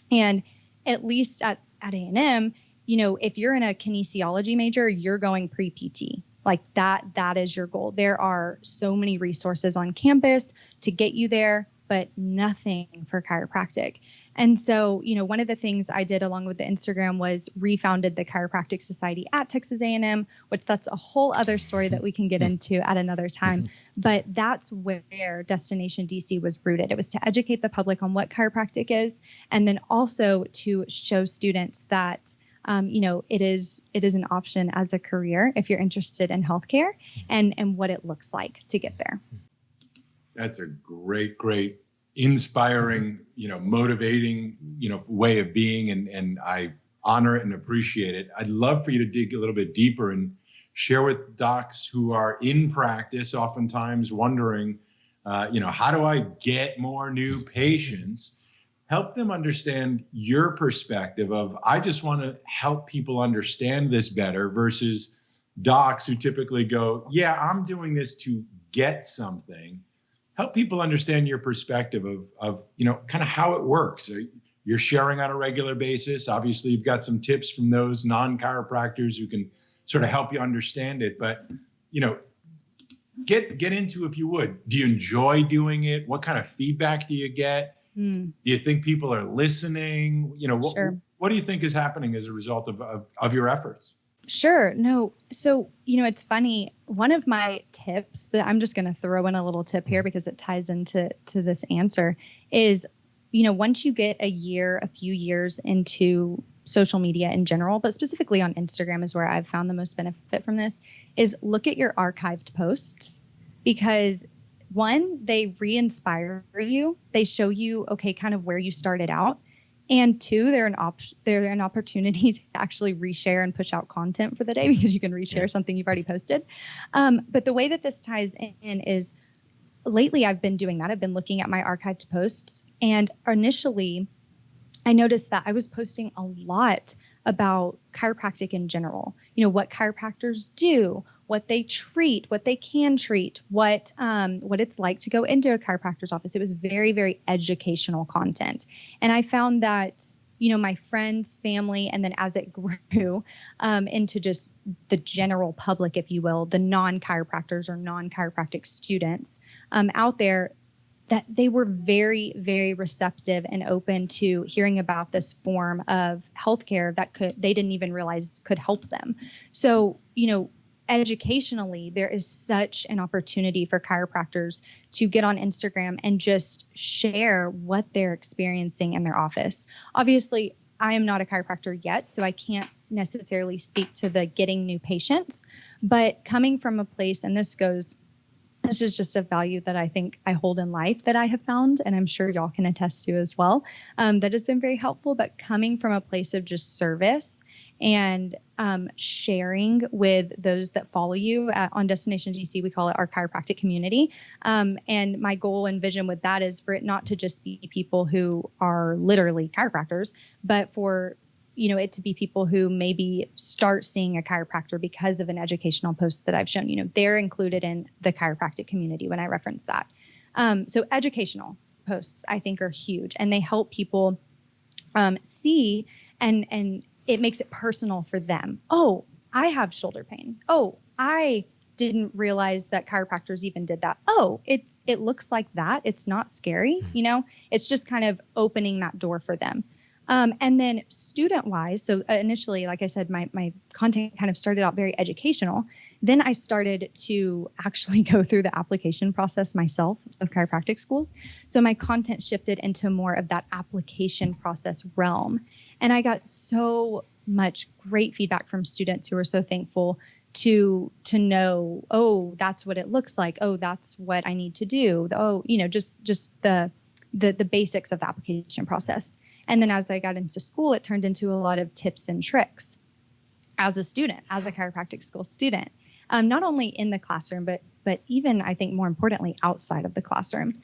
and at least at A&M, if you're in a kinesiology major, you're going pre-PT. Like that is your goal. There are so many resources on campus to get you there. but nothing for chiropractic. And so, one of the things I did along with the Instagram was refounded the Chiropractic Society at Texas A&M, which that's a whole other story that we can get into at another time. But that's where Destination DC was rooted. It was to educate the public on what chiropractic is, and then also to show students that it is an option as a career if you're interested in healthcare, and what it looks like to get there. That's a great, inspiring, motivating, way of being. And I honor it and appreciate it. I'd love for you to dig a little bit deeper and share with docs who are in practice, oftentimes wondering, how do I get more new patients? Help them understand your perspective of, I just want to help people understand this better, versus docs who typically go, yeah, I'm doing this to get something. Help people understand your perspective of kind of how it works. You're sharing on a regular basis. Obviously, you've got some tips from those non-chiropractors who can sort of help you understand it. But, get into, if you would, do you enjoy doing it? What kind of feedback do you get? Do you think people are listening? Sure. What do you think is happening as a result of your efforts? Sure. No. So, it's funny. One of my tips that I'm just going to throw in a little tip here because it ties into this answer is, once you get a few years into social media in general, but specifically on Instagram is where I've found the most benefit from this, is look at your archived posts, because one, they re-inspire you. They show you, okay, kind of where you started out. And two, they're an opportunity to actually reshare and push out content for the day, because you can reshare something you've already posted. But the way that this ties in is, lately I've been doing that. I've been looking at my archived posts, and initially I noticed that I was posting a lot about chiropractic in general, what chiropractors do, what they treat, what they can treat, what it's like to go into a chiropractor's office. It was very, very educational content. And I found that, my friends, family, and then as it grew into just the general public, if you will, the non-chiropractors or non-chiropractic students out there, that they were very, very receptive and open to hearing about this form of healthcare that they didn't even realize could help them. So, educationally, there is such an opportunity for chiropractors to get on Instagram and just share what they're experiencing in their office. Obviously, I am not a chiropractor yet, so I can't necessarily speak to the getting new patients, but coming from a place, and this is just a value that I think I hold in life that I have found, and I'm sure y'all can attest to as well, that has been very helpful. But coming from a place of just service and sharing with those that follow you on Destination DC, we call it our chiropractic community. And my goal and vision with that is for it not to just be people who are literally chiropractors, but for it to be people who maybe start seeing a chiropractor because of an educational post that I've shown. They're included in the chiropractic community when I reference that. So educational posts, I think, are huge, and they help people see, and it makes it personal for them. Oh, I have shoulder pain. Oh, I didn't realize that chiropractors even did that. Oh, it looks like that. It's not scary. It's just kind of opening that door for them. And then student-wise, so initially, like I said, my content kind of started out very educational. Then I started to actually go through the application process myself of chiropractic schools. So my content shifted into more of that application process realm. And I got so much great feedback from students who were so thankful to know, oh, that's what it looks like. Oh, that's what I need to do. Oh, just the basics of the application process. And then as I got into school, it turned into a lot of tips and tricks as a student, as a chiropractic school student, not only in the classroom, but even, I think, more importantly, outside of the classroom.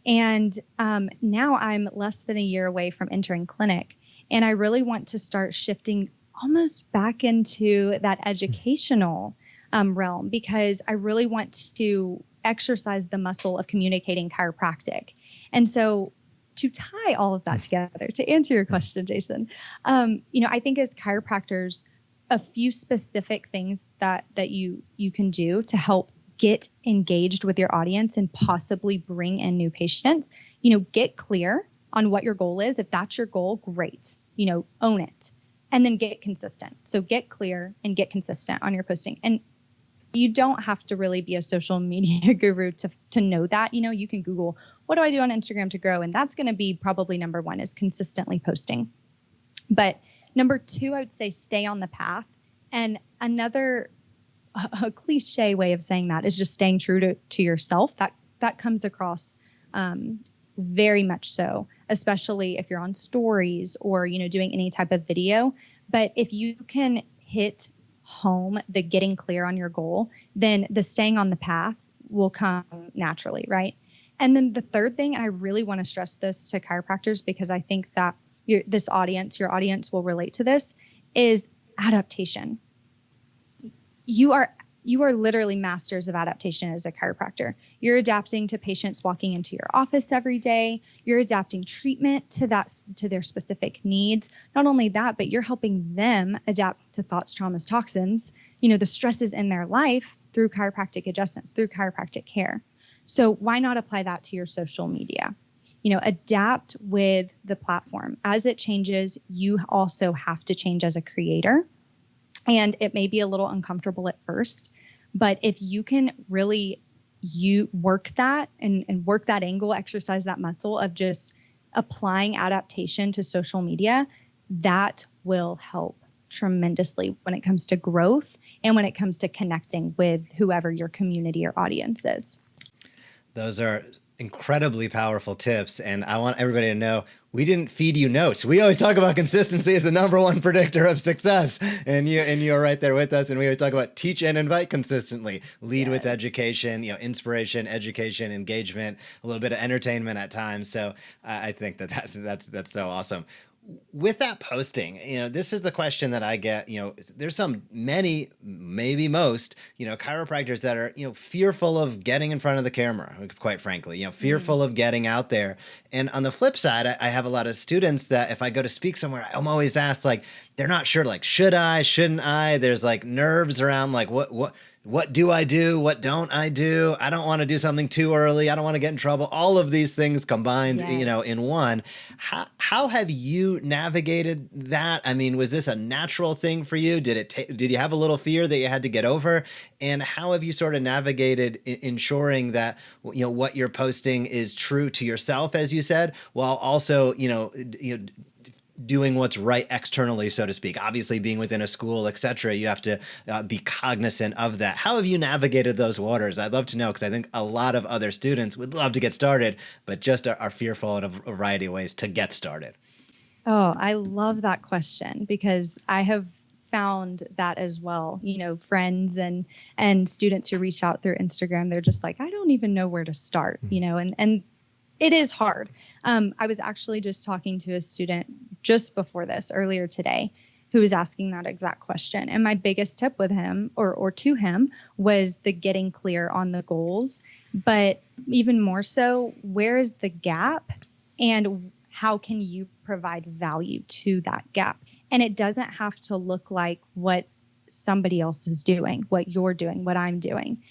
And now I'm less than a year away from entering clinic, and I really want to start shifting almost back into that educational realm, because I really want to exercise the muscle of communicating chiropractic. And so to tie all of that together, to answer your question, Jason, I think as chiropractors, a few specific things that you can do to help get engaged with your audience and possibly bring in new patients, get clear on what your goal is. If that's your goal, great, own it, and then get consistent. So get clear and get consistent on your posting. And you don't have to really be a social media guru to know that. You can Google, what do I do on Instagram to grow? And that's going to be probably number one, is consistently posting. But number two, I would say stay on the path. And another a cliche way of saying that is just staying true to yourself. That comes across very much so, especially if you're on stories or, doing any type of video. But if you can hit home the getting clear on your goal, then the staying on the path will come naturally, right? And then the third thing, and I really want to stress this to chiropractors because I think that your audience will relate to this, is adaptation. You are literally masters of adaptation as a chiropractor. You're adapting to patients walking into your office every day. You're adapting treatment to their specific needs. Not only that, but you're helping them adapt to thoughts, traumas, toxins, the stresses in their life through chiropractic adjustments, through chiropractic care. So why not apply that to your social media? Adapt with the platform. As it changes, you also have to change as a creator. And it may be a little uncomfortable at first, but if you can really work that and work that angle, exercise that muscle of just applying adaptation to social media, that will help tremendously when it comes to growth and when it comes to connecting with whoever your community or audience is. Those are incredibly powerful tips. And I want everybody to know, we didn't feed you notes. We always talk about consistency as the number one predictor of success. And you're right there with us. And we always talk about teach and invite consistently, lead with education, inspiration, education, engagement, a little bit of entertainment at times. So I think that's so awesome. With that posting, this is the question that I get. There's many, maybe most, chiropractors that are, fearful of getting in front of the camera, quite frankly, fearful of getting out there. And on the flip side, I have a lot of students that if I go to speak somewhere, I'm always asked, they're not sure, should I, shouldn't I? There's nerves around, what do I do? What don't I do? I don't want to do something too early. I don't want to get in trouble. All of these things combined, in one. How have you navigated that? I mean, was this a natural thing for you? Did you have a little fear that you had to get over? And how have you sort of navigated ensuring that, what you're posting is true to yourself, as you said, while also, doing what's right externally, so to speak? Obviously, being within a school, et cetera, you have to be cognizant of that. How have you navigated those waters? I'd love to know, because I think a lot of other students would love to get started, but just are fearful in a variety of ways to get started. Oh, I love that question, because I have found that as well. Friends and students who reach out through Instagram, they're just I don't even know where to start, and it is hard. I was actually just talking to a student just before this, earlier today, who was asking that exact question. And my biggest tip with him or to him was the getting clear on the goals, but even more so, where is the gap and how can you provide value to that gap? And it doesn't have to look like what somebody else is doing, what you're doing, what I'm doing.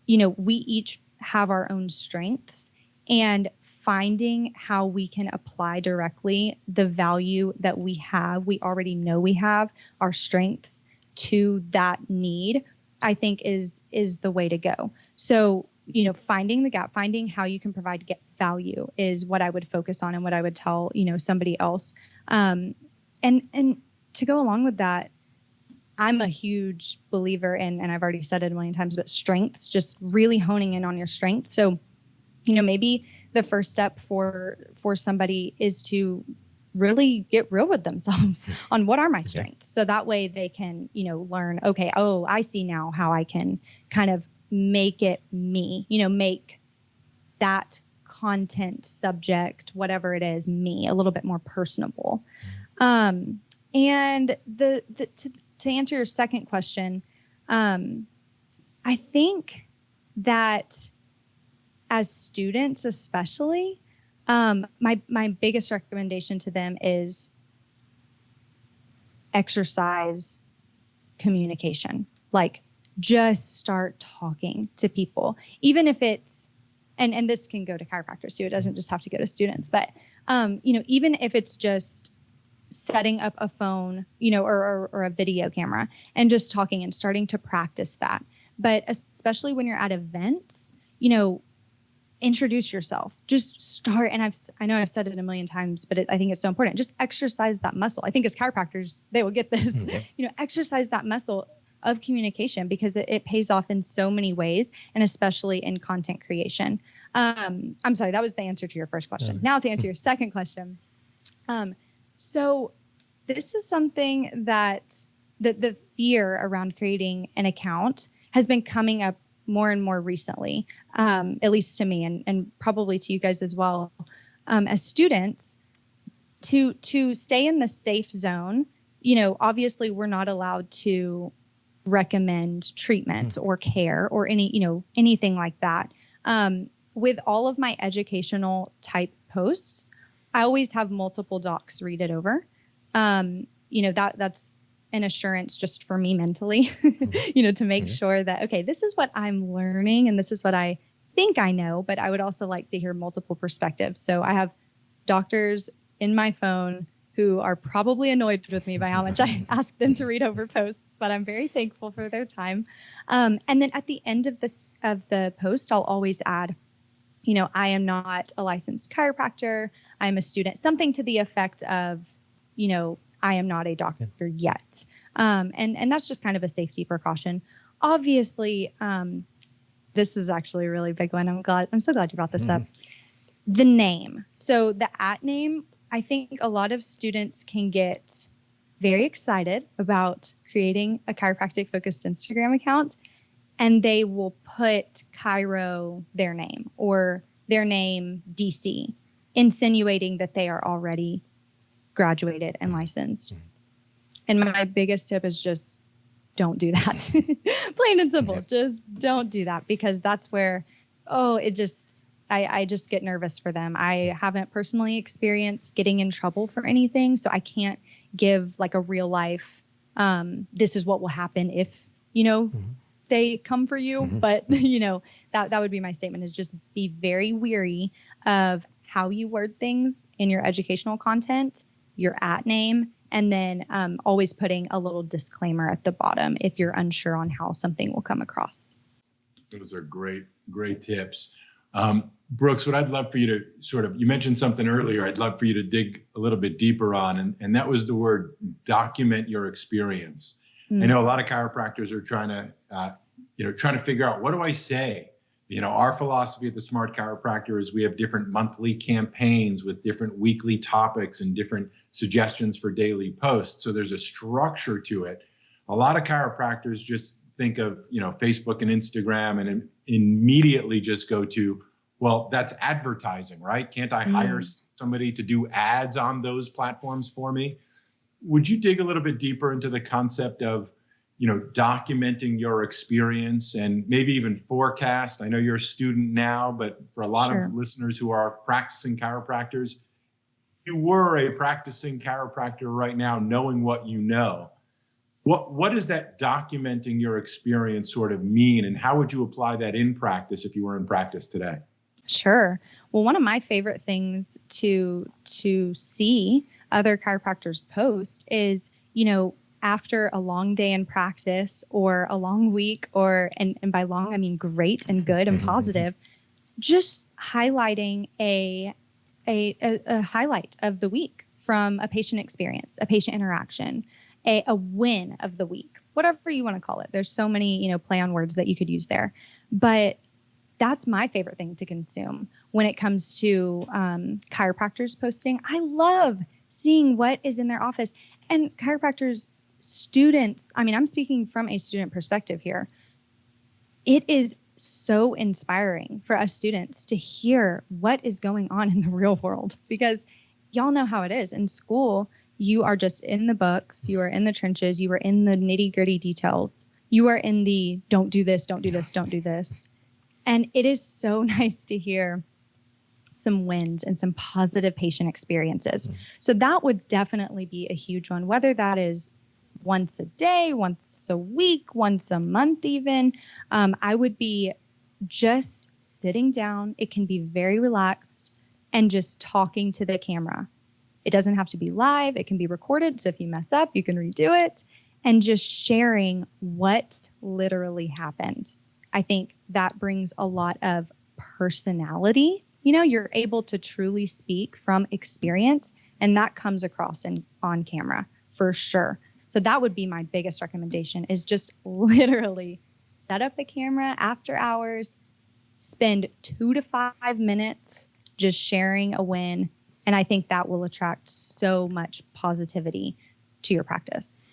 We each have our own strengths, and finding how we can apply directly the value that we already know we have, our strengths, to that need, I think is the way to go. So, finding the gap, finding how you can provide value is what I would focus on and what I would tell, somebody else. And to go along with that, I'm a huge believer in, and I've already said it a million times, but strengths, just really honing in on your strengths. So, maybe the first step for somebody is to really get real with themselves on what are my strengths. So that way they can, learn, okay, I see now how I can kind of make it me, make that content, subject, whatever it is, me, a little bit more personable. And to answer your second question, I think that as students, especially, my biggest recommendation to them is exercise communication. just start talking to people, even if it's, and this can go to chiropractors too. It doesn't just have to go to students, but, even if it's just setting up a phone, or a video camera and just talking and starting to practice that. But especially when you're at events, introduce yourself, just start. And I know I've said it a million times, but I think it's so important. Just exercise that muscle. I think as chiropractors, they will get this, exercise that muscle of communication, because it pays off in so many ways, and especially in content creation. I'm sorry, that was the answer to your first question. Now to answer your second question. So this is something that the fear around creating an account has been coming up more and more recently, at least to me, and probably to you guys as well, as students, to stay in the safe zone. Obviously we're not allowed to recommend treatment or care or anything like that. With all of my educational type posts, I always have multiple docs read it over. That's an assurance just for me mentally, to make sure that, okay, this is what I'm learning and this is what I think I know, but I would also like to hear multiple perspectives. So I have doctors in my phone who are probably annoyed with me by how much I ask them to read over posts, but I'm very thankful for their time. And then at the end of the post, I'll always add, I am not a licensed chiropractor. I'm a student, something to the effect of, I am not a doctor yet. And that's just kind of a safety precaution. Obviously, this is actually a really big one. I'm so glad you brought this up. The name. So the @name, I think a lot of students can get very excited about creating a chiropractic focused Instagram account, and they will put Chiro their name or their name DC, insinuating that they are already graduated and licensed. And my biggest tip is just don't do that. Plain and simple. Just don't do that, because that's where, I just get nervous for them. I haven't personally experienced getting in trouble for anything, so I can't give like a real life, this is what will happen if, they come for you. But, that would be my statement, is just be very wary of how you word things in your educational content, your @name, and then always putting a little disclaimer at the bottom if you're unsure on how something will come across. Those are great tips. Brooks, what I'd love for you to you mentioned something earlier, I'd love for you to dig a little bit deeper on, and that was the word document your experience. I know a lot of chiropractors are trying to figure out, what do I say? Our philosophy at the Smart Chiropractor is we have different monthly campaigns with different weekly topics and different suggestions for daily posts. So there's a structure to it. A lot of chiropractors just think of, Facebook and Instagram and immediately just go to, well, that's advertising, right? Can't I hire somebody to do ads on those platforms for me? Would you dig a little bit deeper into the concept of, documenting your experience and maybe even forecast? I know you're a student now, but for a lot of listeners who are practicing chiropractors, you were a practicing chiropractor right now, knowing what you know. What does that documenting your experience sort of mean, and how would you apply that in practice if you were in practice today? Sure. Well, one of my favorite things to see other chiropractors post is, after a long day in practice or a long week, and by long, I mean great and good and positive, just highlighting a highlight of the week from a patient experience, a patient interaction, a win of the week, whatever you want to call it. There's so many, play on words that you could use there, but that's my favorite thing to consume when it comes to chiropractors posting. I love seeing what is in their office, and chiropractors, students. I mean, I'm speaking from a student perspective here. It is so inspiring for us students to hear what is going on in the real world, because y'all know how it is in school. You are just in the books, you are in the trenches, you are in the nitty-gritty details, you are in the don't do this, don't do this, don't do this. And it is so nice to hear some wins and some positive patient experiences. So that would definitely be a huge one, whether that is once a day, once a week, once a month even. I would be just sitting down. It can be very relaxed and just talking to the camera. It doesn't have to be live. It can be recorded. So if you mess up, you can redo it, and just sharing what literally happened. I think that brings a lot of personality. You're able to truly speak from experience, and that comes across on camera for sure. So that would be my biggest recommendation, is just literally set up a camera after hours, spend 2 to 5 minutes just sharing a win. And I think that will attract so much positivity to your practice.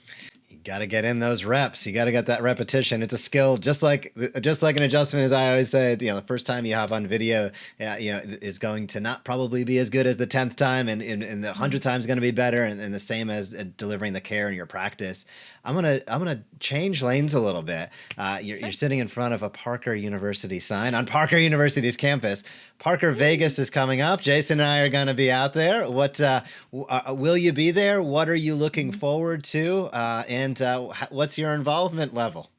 You got to get in those reps. You got to get that repetition. It's a skill, just like an adjustment, as I always say. The first time you hop on video, is going to not probably be as good as the 10th time, and the 100th time is going to be better, and the same as delivering the care in your practice. I'm gonna change lanes a little bit. You're sitting in front of a Parker University sign on Parker University's campus. Parker Vegas is coming up. Jason and I are going to be out there. What will you be there? What are you looking forward to? And what's your involvement level?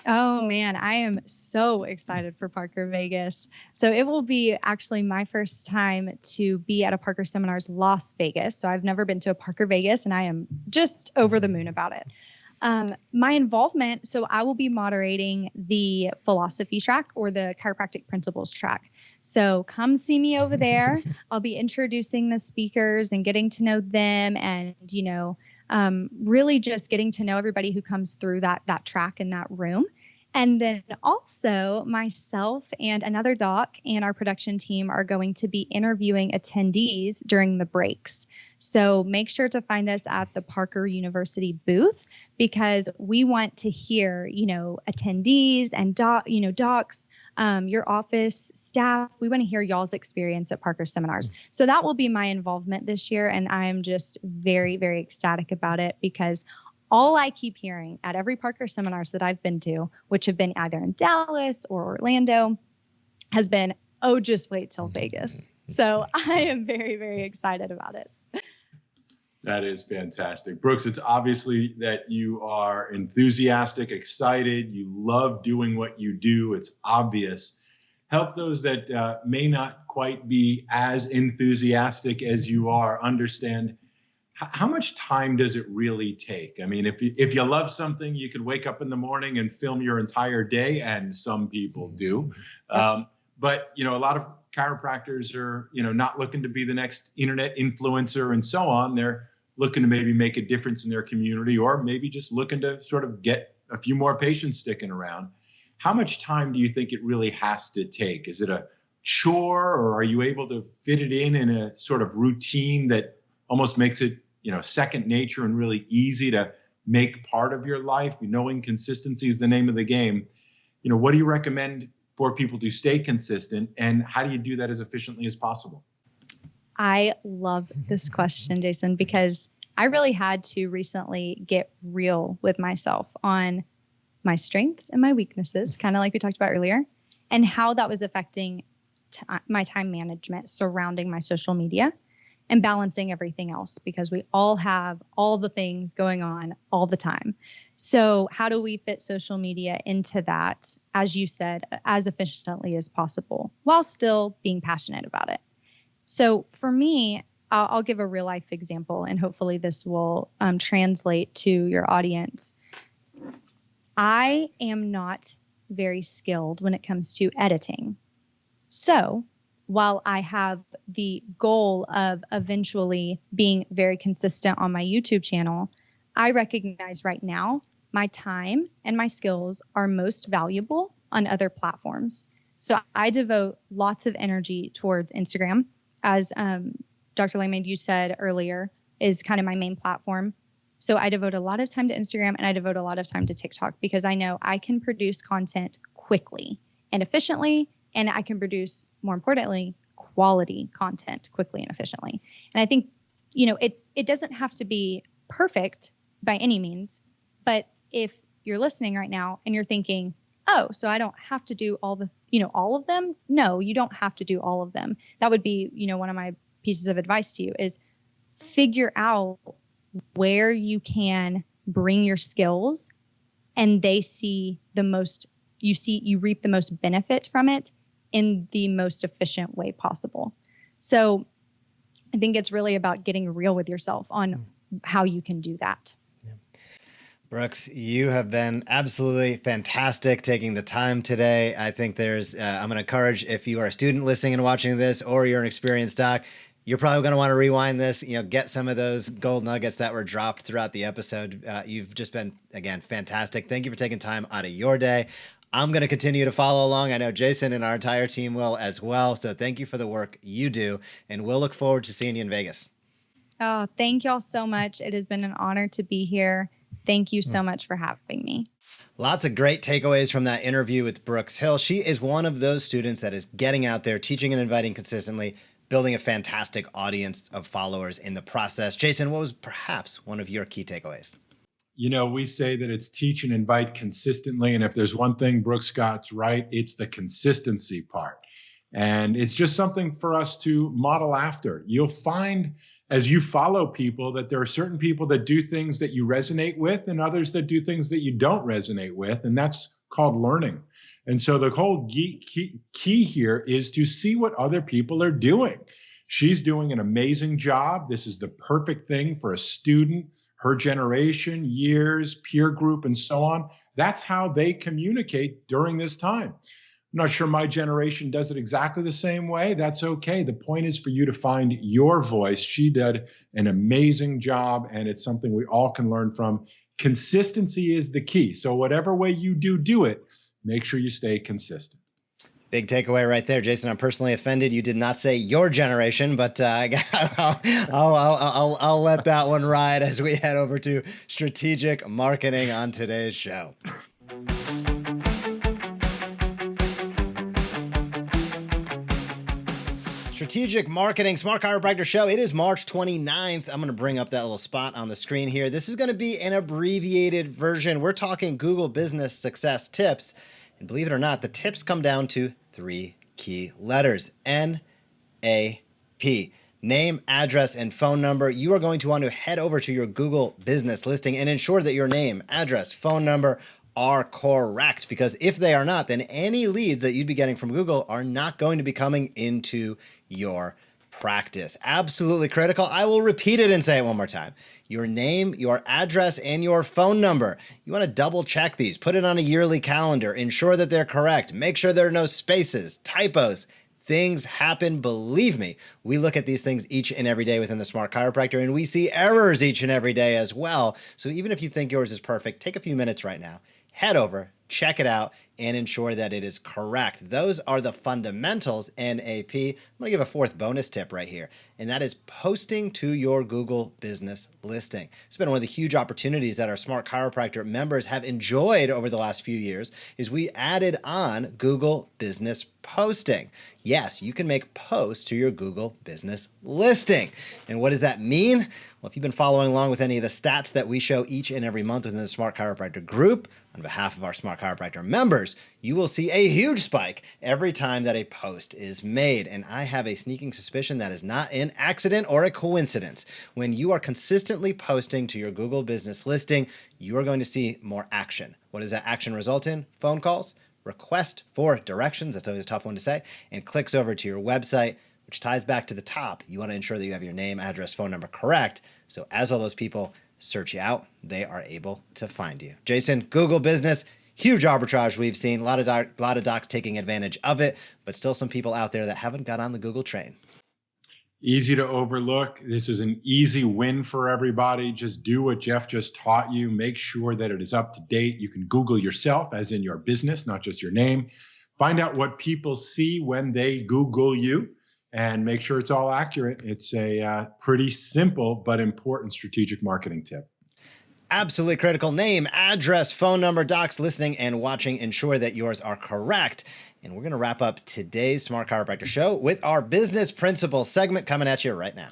Oh man, I am so excited for Parker Vegas. So it will be actually my first time to be at a Parker Seminars Las Vegas. So I've never been to a Parker Vegas, and I am just over the moon about it. My involvement, so I will be moderating the philosophy track, or the chiropractic principles track. So come see me over there. I'll be introducing the speakers and getting to know them, and, really just getting to know everybody who comes through that track in that room. And then also myself and another doc and our production team are going to be interviewing attendees during the breaks. So make sure to find us at the Parker University booth, because we want to hear, attendees and docs, your office staff. We want to hear y'all's experience at Parker Seminars. So that will be my involvement this year. And I'm just very, very ecstatic about it, because all I keep hearing at every Parker Seminars that I've been to, which have been either in Dallas or Orlando, has been, oh, just wait till Vegas. So I am very, very excited about it. That is fantastic. Brooks, it's obviously that you are enthusiastic, excited. You love doing what you do. It's obvious. Help those that may not quite be as enthusiastic as you are understand, how much time does it really take? I mean, if you love something, you could wake up in the morning and film your entire day, and some people do. But, a lot of chiropractors are, not looking to be the next internet influencer and so on. They're looking to maybe make a difference in their community, or maybe just looking to sort of get a few more patients sticking around. How much time do you think it really has to take? Is it a chore, or are you able to fit it in a sort of routine that almost makes it, second nature and really easy to make part of your life? Knowing consistency is the name of the game. What do you recommend for people to stay consistent, and how do you do that as efficiently as possible? I love this question, Jason, because I really had to recently get real with myself on my strengths and my weaknesses, kind of like we talked about earlier, and how that was affecting my time management surrounding my social media and balancing everything else, because we all have all the things going on all the time. So how do we fit social media into that, as you said, as efficiently as possible, while still being passionate about it? So for me, I'll give a real life example, and hopefully this will translate to your audience. I am not very skilled when it comes to editing. So while I have the goal of eventually being very consistent on my YouTube channel, I recognize right now my time and my skills are most valuable on other platforms. So I devote lots of energy towards Instagram, as Dr. Langmaid, you said earlier, is kind of my main platform. So I devote a lot of time to Instagram, and I devote a lot of time to TikTok, because I know I can produce content quickly and efficiently, and I can produce, more importantly, quality content quickly and efficiently. And I think, it doesn't have to be perfect by any means, but if you're listening right now and you're thinking, oh, so I don't have to do all of them. No, you don't have to do all of them. That would be, one of my pieces of advice to you is figure out where you can bring your skills, and they see you reap the most benefit from it in the most efficient way possible. So I think it's really about getting real with yourself on how you can do that. Brooks, you have been absolutely fantastic taking the time today. I think I'm going to encourage, if you are a student listening and watching this, or you're an experienced doc, you're probably going to want to rewind this, get some of those gold nuggets that were dropped throughout the episode. You've just been, again, fantastic. Thank you for taking time out of your day. I'm going to continue to follow along. I know Jason and our entire team will as well. So thank you for the work you do, and we'll look forward to seeing you in Vegas. Oh, thank y'all so much. It has been an honor to be here. Thank you so much for having me. Lots of great takeaways from that interview with Brooks Hill. She is one of those students that is getting out there, teaching and inviting consistently, building a fantastic audience of followers in the process. Jason, what was perhaps one of your key takeaways? We say that it's teach and invite consistently. And if there's one thing Brooks Scott's right, it's the consistency part. And it's just something for us to model after. You'll find as you follow people that there are certain people that do things that you resonate with and others that do things that you don't resonate with. And that's called learning. And so the whole key here is to see what other people are doing. She's doing an amazing job. This is the perfect thing for a student, her generation, years, peer group, and so on. That's how they communicate during this time. I'm not sure my generation does it exactly the same way. That's okay. The point is for you to find your voice. She did an amazing job, and it's something we all can learn from. Consistency is the key. So whatever way you do it, make sure you stay consistent. Big takeaway right there, Jason. I'm personally offended you did not say your generation, but I'll let that one ride as we head over to strategic marketing on today's show. Strategic Marketing, Smart Chiropractor Show. It is March 29th. I'm going to bring up that little spot on the screen here. This is going to be an abbreviated version. We're talking Google Business Success Tips. And believe it or not, the tips come down to 3 key letters. N-A-P. Name, address, and phone number. You are going to want to head over to your Google Business listing and ensure that your name, address, phone number are correct, because if they are not, then any leads that you'd be getting from Google are not going to be coming into your practice. Absolutely critical. I will repeat it and say it one more time. Your name, your address, and your phone number. You want to double check these. Put it on a yearly calendar. Ensure that they're correct. Make sure there are no spaces, typos. Things happen, believe me. We look at these things each and every day within the Smart Chiropractor, and we see errors each and every day as well. So even if you think yours is perfect, take a few minutes right now. Head over, check it out, and ensure that it is correct. Those are the fundamentals, NAP. I'm going to give a 4th bonus tip right here, and that is posting to your Google Business listing. It's been one of the huge opportunities that our Smart Chiropractor members have enjoyed over the last few years is we added on Google Business posting. Yes, you can make posts to your Google Business listing. And what does that mean? Well, if you've been following along with any of the stats that we show each and every month within the Smart Chiropractor group, on behalf of our Smart Chiropractor members, you will see a huge spike every time that a post is made. And I have a sneaking suspicion that is not an accident or a coincidence. When you are consistently posting to your Google Business listing, you are going to see more action. What does that action result in? Phone calls, request for directions, that's always a tough one to say, and clicks over to your website, which ties back to the top. You want to ensure that you have your name, address, phone number correct. So as all those people search you out, they are able to find you. Jason, Google Business, huge arbitrage we've seen. A lot of docs taking advantage of it, but still some people out there that haven't got on the Google train. Easy to overlook. This is an easy win for everybody. Just do what Jeff just taught you. Make sure that it is up to date. You can Google yourself, as in your business, not just your name. Find out what people see when they Google you, and make sure it's all accurate. It's a pretty simple but important strategic marketing tip. Absolutely critical. Name, address, phone number, docs listening and watching. Ensure that yours are correct. And we're going to wrap up today's Smart Chiropractor Show with our business principles segment coming at you right now.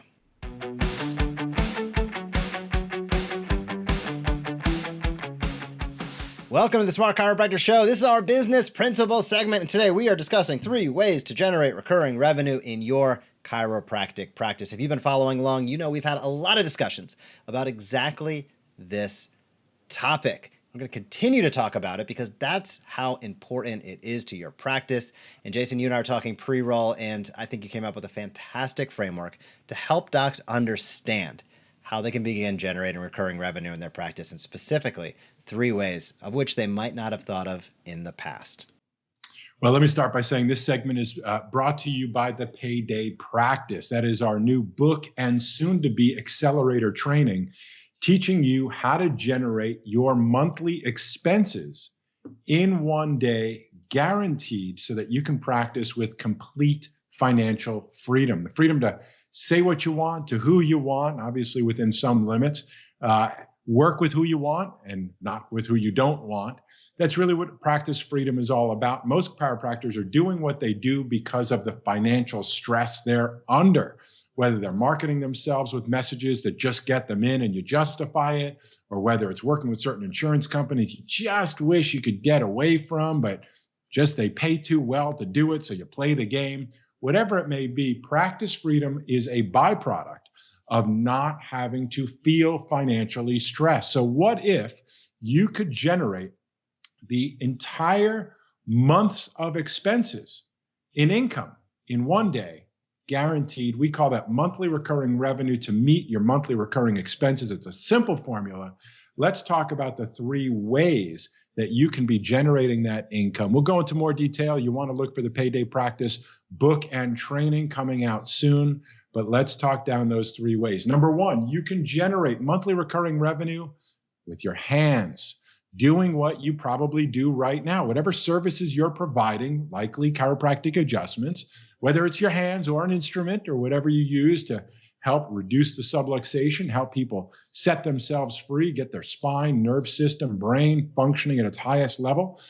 Welcome to the Smart Chiropractor Show. This is our business principles segment, and today we are discussing 3 ways to generate recurring revenue in your chiropractic practice. If you've been following along, you know we've had a lot of discussions about exactly this topic. We're going to continue to talk about it because that's how important it is to your practice. And Jason, you and I are talking pre-roll, and I think you came up with a fantastic framework to help docs understand how they can begin generating recurring revenue in their practice, and specifically 3 ways of which they might not have thought of in the past. Well, let me start by saying this segment is brought to you by the Payday Practice. That is our new book and soon-to-be accelerator training, teaching you how to generate your monthly expenses in one day, guaranteed, so that you can practice with complete financial freedom. The freedom to say what you want to who you want, obviously within some limits, work with who you want and not with who you don't want. That's really what practice freedom is all about. Most chiropractors are doing what they do because of the financial stress they're under, whether they're marketing themselves with messages that just get them in and you justify it, or whether it's working with certain insurance companies you just wish you could get away from, but just they pay too well to do it, so you play the game. Whatever it may be, practice freedom is a byproduct of not having to feel financially stressed. So what if you could generate the entire month's of expenses in income in one day, guaranteed? We call that monthly recurring revenue to meet your monthly recurring expenses. It's a simple formula. Let's talk about the 3 ways that you can be generating that income. We'll go into more detail. You want to look for the Payday Practice book and training coming out soon, but let's talk down those 3 ways. Number 1, you can generate monthly recurring revenue with your hands, doing what you probably do right now. Whatever services you're providing, likely chiropractic adjustments, whether it's your hands or an instrument or whatever you use to help reduce the subluxation, help people set themselves free, get their spine, nerve system, brain functioning at its highest level.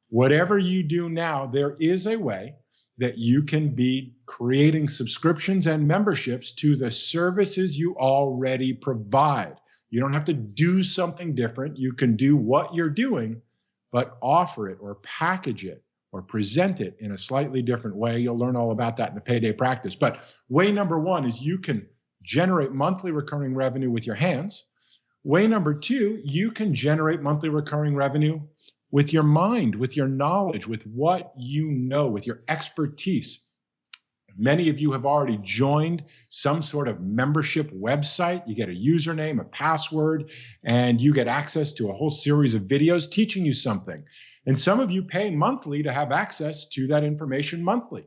Whatever you do now, there is a way that you can be creating subscriptions and memberships to the services you already provide. You don't have to do something different. You can do what you're doing, but offer it or package it or present it in a slightly different way. You'll learn all about that in the Payday Practice. But way number 1 is you can generate monthly recurring revenue with your hands. Way number 2, you can generate monthly recurring revenue with your mind, with your knowledge, with what you know, with your expertise. Many of you have already joined some sort of membership website. You get a username, a password, and you get access to a whole series of videos teaching you something. And some of you pay monthly to have access to that information monthly.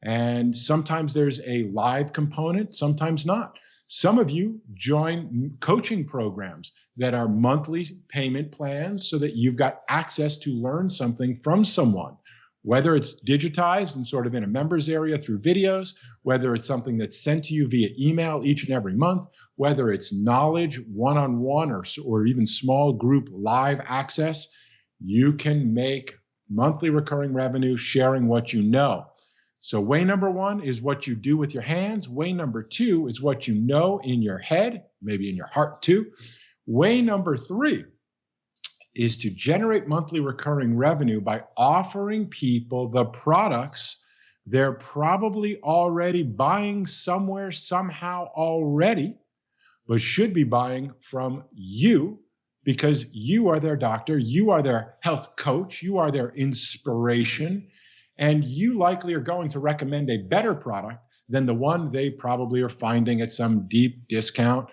And sometimes there's a live component, sometimes not. Some of you join coaching programs that are monthly payment plans so that you've got access to learn something from someone, whether it's digitized and sort of in a members area through videos, whether it's something that's sent to you via email each and every month, whether it's knowledge one-on-one or even small group live access. You can make monthly recurring revenue sharing what you know. So way number 1 is what you do with your hands. Way number 2 is what you know in your head, maybe in your heart too. Way number 3 is to generate monthly recurring revenue by offering people the products they're probably already buying somewhere, somehow already, but should be buying from you because you are their doctor, you are their health coach, you are their inspiration. And you likely are going to recommend a better product than the one they probably are finding at some deep discount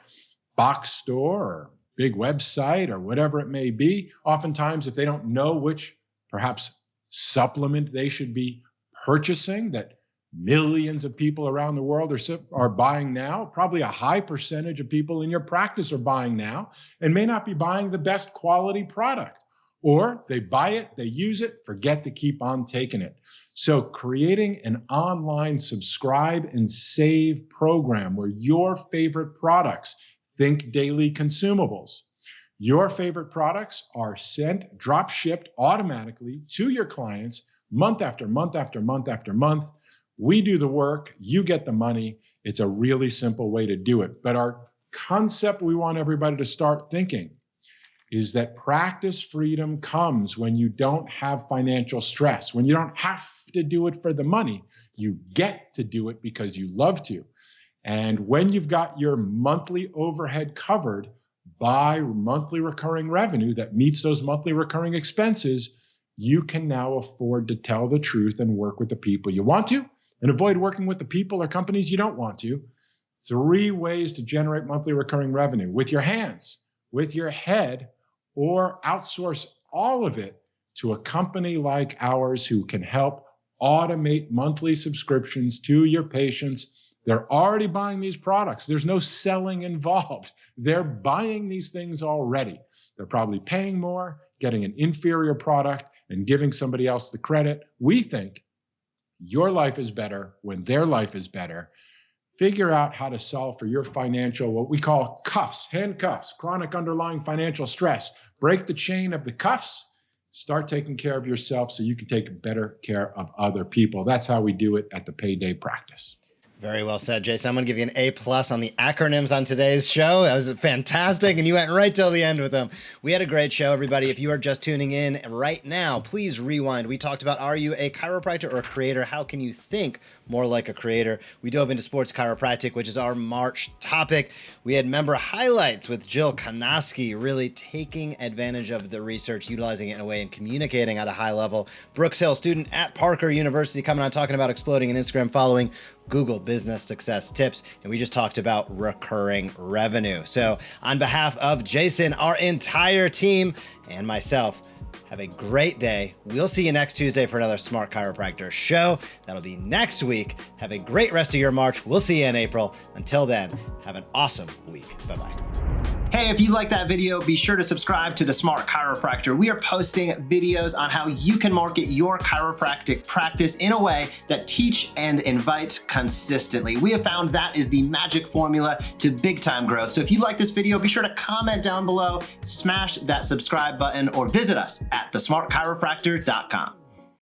box store or big website or whatever it may be. Oftentimes, if they don't know which perhaps supplement they should be purchasing that millions of people around the world are buying now, probably a high percentage of people in your practice are buying now and may not be buying the best quality product. Or they buy it, they use it, forget to keep on taking it. So creating an online subscribe and save program where your favorite products, think daily consumables, your favorite products are sent, drop shipped automatically to your clients month after month after month after month. We do the work, you get the money. It's a really simple way to do it. But our concept we want everybody to start thinking is that practice freedom comes when you don't have financial stress, when you don't have to do it for the money. You get to do it because you love to. And when you've got your monthly overhead covered buy monthly recurring revenue that meets those monthly recurring expenses, you can now afford to tell the truth and work with the people you want to and avoid working with the people or companies you don't want to. 3 ways to generate monthly recurring revenue: with your hands, with your head, or outsource all of it to a company like ours who can help automate monthly subscriptions to your patients. They're already buying these products. There's no selling involved. They're buying these things already. They're probably paying more, getting an inferior product, and giving somebody else the credit. We think your life is better when their life is better. Figure out how to solve for your financial, what we call cuffs, handcuffs, chronic underlying financial stress. Break the chain of the cuffs. Start taking care of yourself so you can take better care of other people. That's how we do it at the Payday Practice. Very well said, Jason. I'm going to give you an A+ on the acronyms on today's show. That was fantastic, and you went right till the end with them. We had a great show, everybody. If you are just tuning in right now, please rewind. We talked about, are you a chiropractor or a creator? How can you think more like a creator? We dove into sports chiropractic, which is our March topic. We had member highlights with Jill Konosky, really taking advantage of the research, utilizing it in a way, and communicating at a high level. Brooks Hill, student at Parker University, coming on talking about exploding in Instagram following, Google business success tips, and we just talked about recurring revenue. So on behalf of Jason, our entire team, and myself, have a great day. We'll see you next Tuesday for another Smart Chiropractor show. That'll be next week. Have a great rest of your March. We'll see you in April. Until then, have an awesome week. Bye-bye. Hey, if you like that video, be sure to subscribe to the Smart Chiropractor. We are posting videos on how you can market your chiropractic practice in a way that teach and invites consistently. We have found that is the magic formula to big time growth. So if you like this video, be sure to comment down below, smash that subscribe button, or visit us at thesmartchiropractor.com.